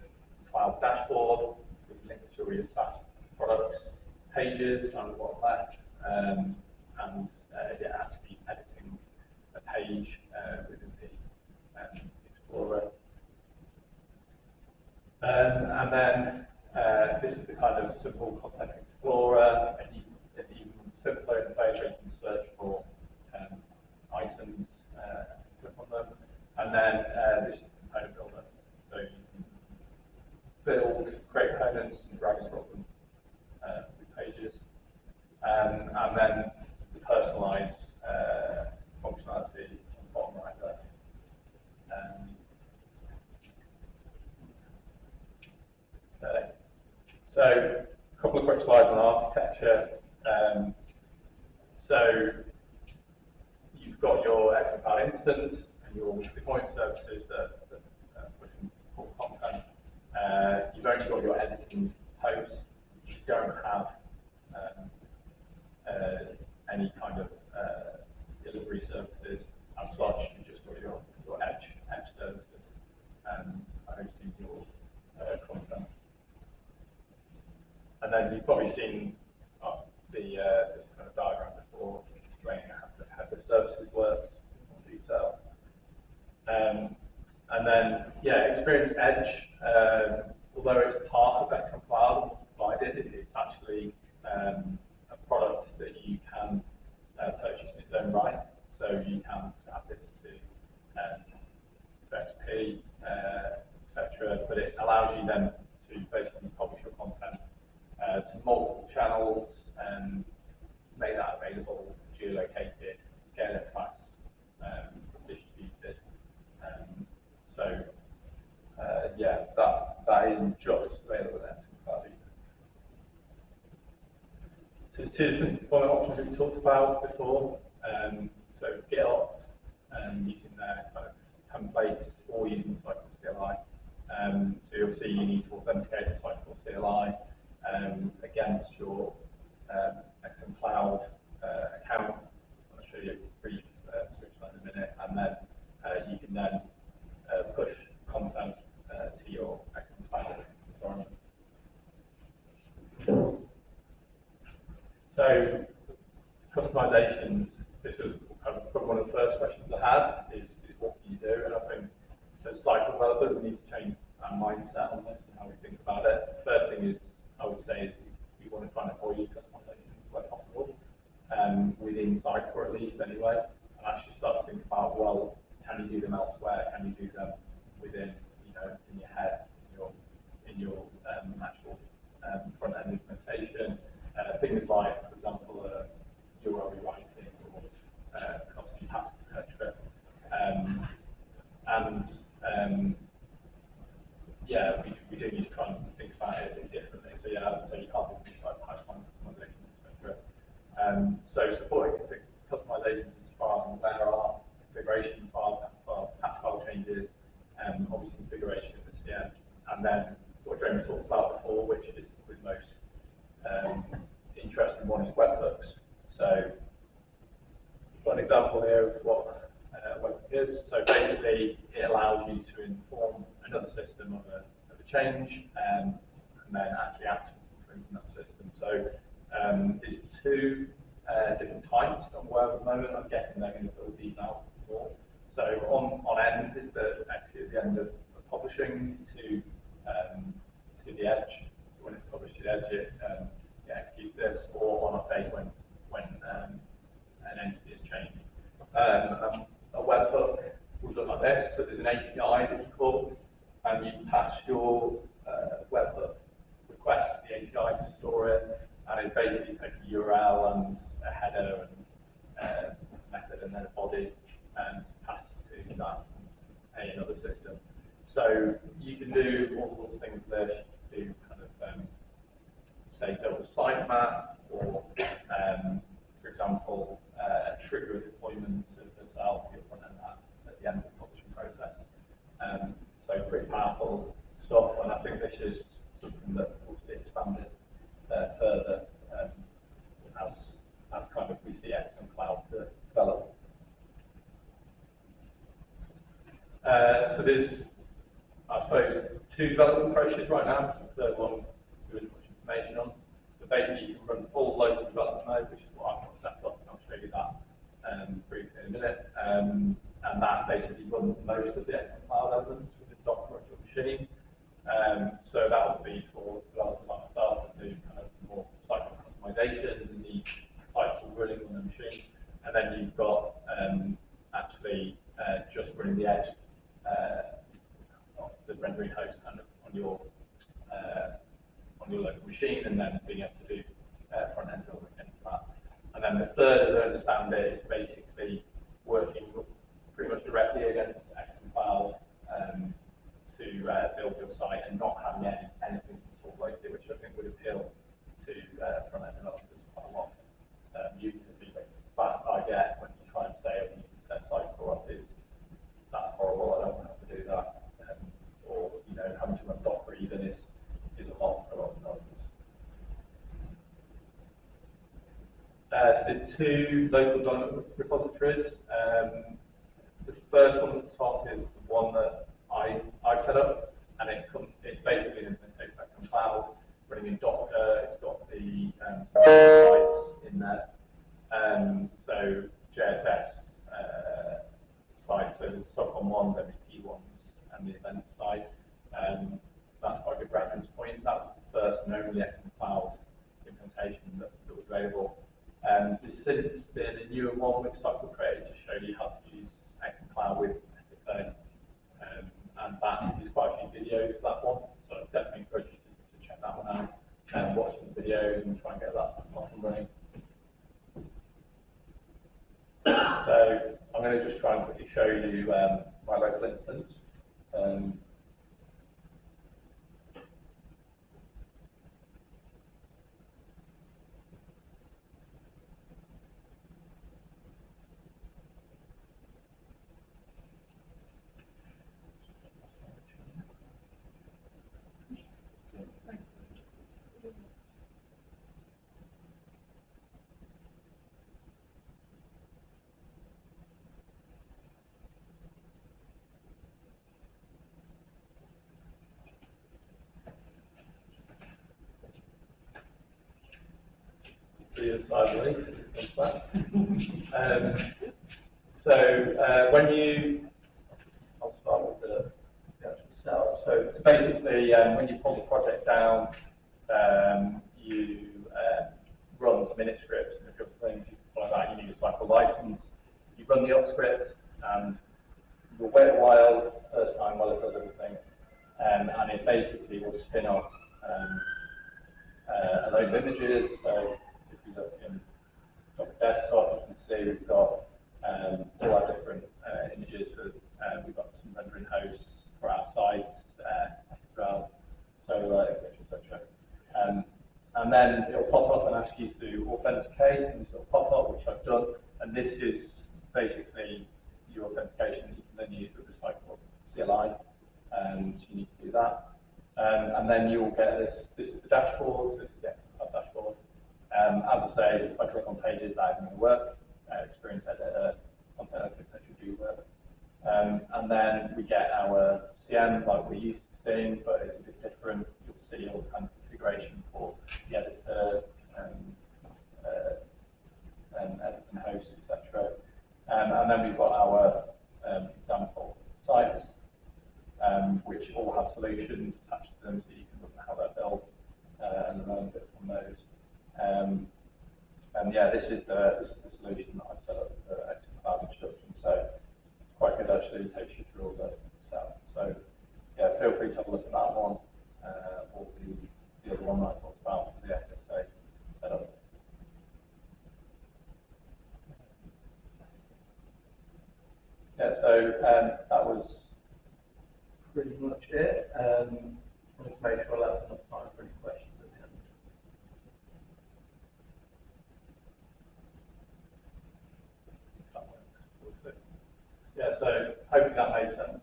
[SPEAKER 1] cloud dashboard with links to all your SaaS products, pages down the bottom left, and actually editing a page within the Explorer. And then this is the kind of simple content explorer, and even simpler interface where you can search for items, click on them, and then this is the component builder. So you can build, create components, and drag and drop them with pages, and then the personalize functionality on the bottom right there. So a couple of quick slides on architecture. So you've got your XM Cloud instance and your deployment services that push and pull content. You've only got your editing hosts. You don't have any kind of delivery services as such. You just got your edge services hosting your content. And then you've probably seen this kind of diagram before, explaining how the services works in more detail. And then, Experience Edge, although it's part of XM Cloud provided, it's actually a product that you can purchase in its own right. So you can add this to XP, etc. But it allows you then to basically publish your content to multiple channels and make that available, geolocated, scale it fast, distributed. That isn't just available in XM Cloud either. So there's two different deployment options that we talked about before. So GitOps, using their kind of templates, or using Sitecore CLI. So you'll see you need to authenticate the Sitecore CLI against your XM Cloud account. I'll show you a brief switch in a minute, and then you can then push content to your XM Cloud environment. So customizations, this was kind of one of the first questions I had, is what can you do? And I think as Sitecore developers, we need to change our mindset on this and how we think about it. The first thing is, I would say, is we want to try and avoid customization where possible, within Sitecore at least anyway, and actually start to think about, well, can you do them elsewhere? Can you do them within, in your head, in your actual front-end implementation? Things like, for example, URL rewriting or custom tags, etc. We do need to try and think about it differently. So so you can't do things like pipeline customization, etc. So supporting customizations as far as I'm aware are configuration path file changes, obviously configuration of the CM, and then what Jeremy talked about before, which is the most interesting one, is webhooks. So got an example here of what webhook is. So basically, it allows you to inform another system of a change, and then actually actions from that system. So there's two different types that I'm aware of at the moment. I'm guessing they're going to build these out more. So on end is the execute at the end of publishing to the edge. So when it's published to the edge, it executes this, or on update when an entity is changed. A webhook would look like this. So there's an API that you call, and you pass your webhook request to the API to store it, and it basically takes a URL and a header and method and then a body and pass to that another system. So you can do all sorts of things with this. You can do kind of say build a sitemap, or for example, trigger a deployment of the cell for your front end app at the end of the publishing process. So pretty powerful stuff, and I think this is something that will be expanded further as kind of we see XM Cloud develop. So there's, I suppose, two development approaches right now. The third one there isn't much information on. But basically, you can run full local development mode, which is what I've got set up, and I'll show you that briefly in a minute. And that basically runs most of the XM Cloud elements with the Docker on your machine. So that would be for developers like myself that do kind of more Sitecore customizations and need Sitecore running on the machine. And then you've got actually just running the edge, the rendering host kind of on your local machine, and then being able to do front end building against that. And then the third, as I understand it, is basically working pretty much directly against XM Cloud to build your site and not having anything installed locally, which I think would appeal to front end developers quite a lot. Usually the feedback I get when you try and say, oh, you need to set Sitecore up is, that's horrible, I don't want to have to do that. Or, you know, having to run Docker even is a lot for a lot of developers. So there's two local development repositories. The first one at the top is the one that I've set up, and it's basically an implementation of XM Cloud running in Docker. It's got the sites in there. So JSS sites, so there's SUG ones, MEP ones, and the event side. That's quite a good reference point. That was the first and only XM Cloud implementation that was available. There's since been a newer one which Sitecore created to show you how to use XM Cloud with SXO. And that is quite a few videos for that one, so I definitely encourage you to check that one out and watch the videos and try and get that up and running. So I'm going to just try and quickly show you my local instance. I believe. When you, I'll start with the actual setup. So basically, when you pull the project down, you run some init scripts, and if you're playing like that, you need a Sitecore license. You run the up script, and you'll wait a while, first time while it does everything, and it basically will spin up a load of images. So if you look in Docker desktop, you can see we've got all our different images. We've got some rendering hosts for our sites, SQL, Solar, etc., etc. And then it'll pop up and ask you to authenticate, and this will pop up, which I've done. And this is basically your authentication that you can then use with the Sitecore CLI. So you need to do that. And then you will get this. This is the dashboard. This is the XM dashboard. As I say, if I click on pages, that isn't going to work. Experience editor, our CM like we're used to seeing, but it's a bit different. You'll see all kind of configuration for the editor, editing hosts, etc. And then we've got our example sites, which all have solutions attached to them, so you can look at how they're built and learn a bit from those. And yeah, this is the solution that I set up for Cloud introduction. So it's quite good actually. It takes you through all the stuff. So yeah, feel free to have a look at that one or the other one that I talked about for the XSA setup. Yeah, so that was pretty much it. Wanted to make sure I left enough time for any questions at the end. Yeah, so hopefully that made sense.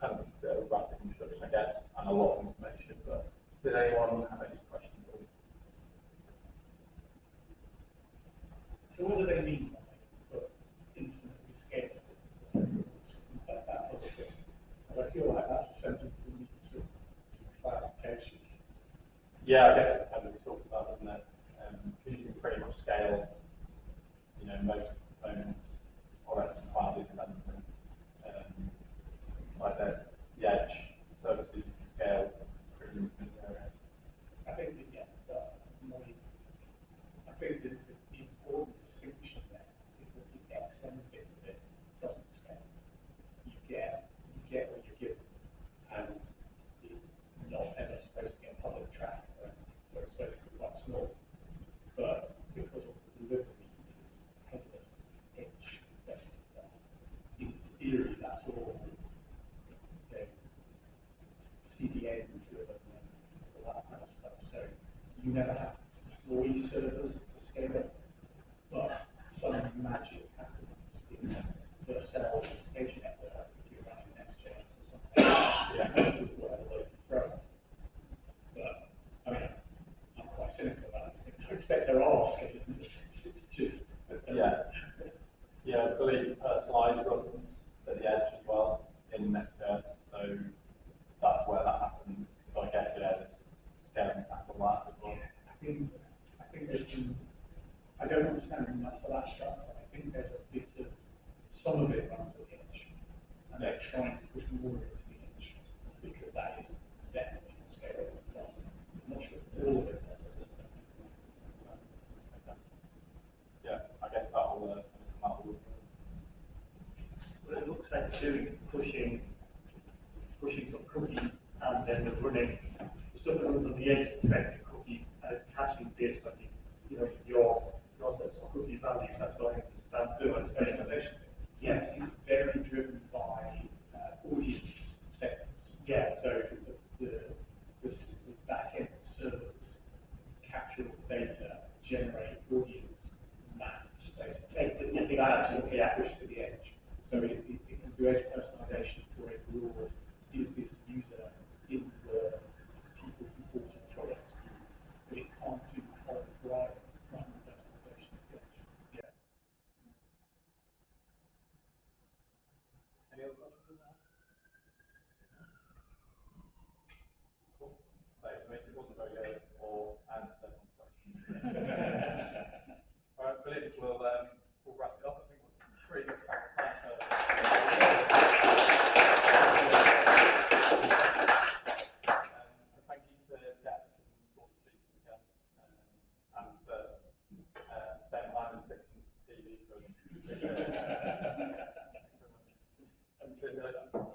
[SPEAKER 1] Kind of a bit of a rapid introduction, I guess, and a lot of information. But did anyone have any questions?
[SPEAKER 5] So what do they mean by infinitely scalable? Like that whole thing? Because I feel like that's a sentence that needs some clarification.
[SPEAKER 1] Yeah, I guess it's kind of what we talked about, isn't it? You can pretty much scale, you know, most components or actually cloud development, like the edge services you can scale pretty infinite areas.
[SPEAKER 5] I think that, yeah, I think that the important distinction there is that the XM bit of it doesn't scale. You get what you're given, and it's not ever supposed to get public track, so it's supposed to be quite small. But because of the delivery is headless, edge-based stuff, in theory that's all CDN driven and all that kind of stuff. So you never have to deploy servers to scale it, but some magic happens in the cells edge network if you're running Next.js or something. With whatever load you throw it. But I mean, I'm quite cynical about these things. I expect there are scaling limits. It's just
[SPEAKER 1] yeah, I believe personalized runs at the edge as well in Next.js. So that's where that happens. So I guess there's scaling tackle that as well.
[SPEAKER 5] I think there's some. I don't understand enough of that stuff. But I think there's a bit of some of it runs at the edge, and they're trying to push more into the edge because that is definitely more scalable and fast. I'm not sure if all of it does.
[SPEAKER 1] Yeah, I guess that will come out.
[SPEAKER 9] What it looks like doing is pushing some cookies and then we're running stuff that runs on the edge to track the cookies and it's caching based on your sets of cookie values. That's what I understand.
[SPEAKER 5] Personalization. Yes, it's very driven by audience segments. Yeah, so the back-end servers capture data, generate audience maps, basically. That's what gets pushed to the edge. So it can do edge personalization for a broad, is this user in the people who bought the product group, but it can't do the whole broad personalization at the edge. Yeah.
[SPEAKER 1] Any other questions on that? Cool. It wasn't very good or answer everyone's questions. All right, brilliant. We'll wrap it up. I think we're pretty much out of time. Thank you to DEPT and all the speakers again, and for staying behind and fixing the TV for us. Thank you very much.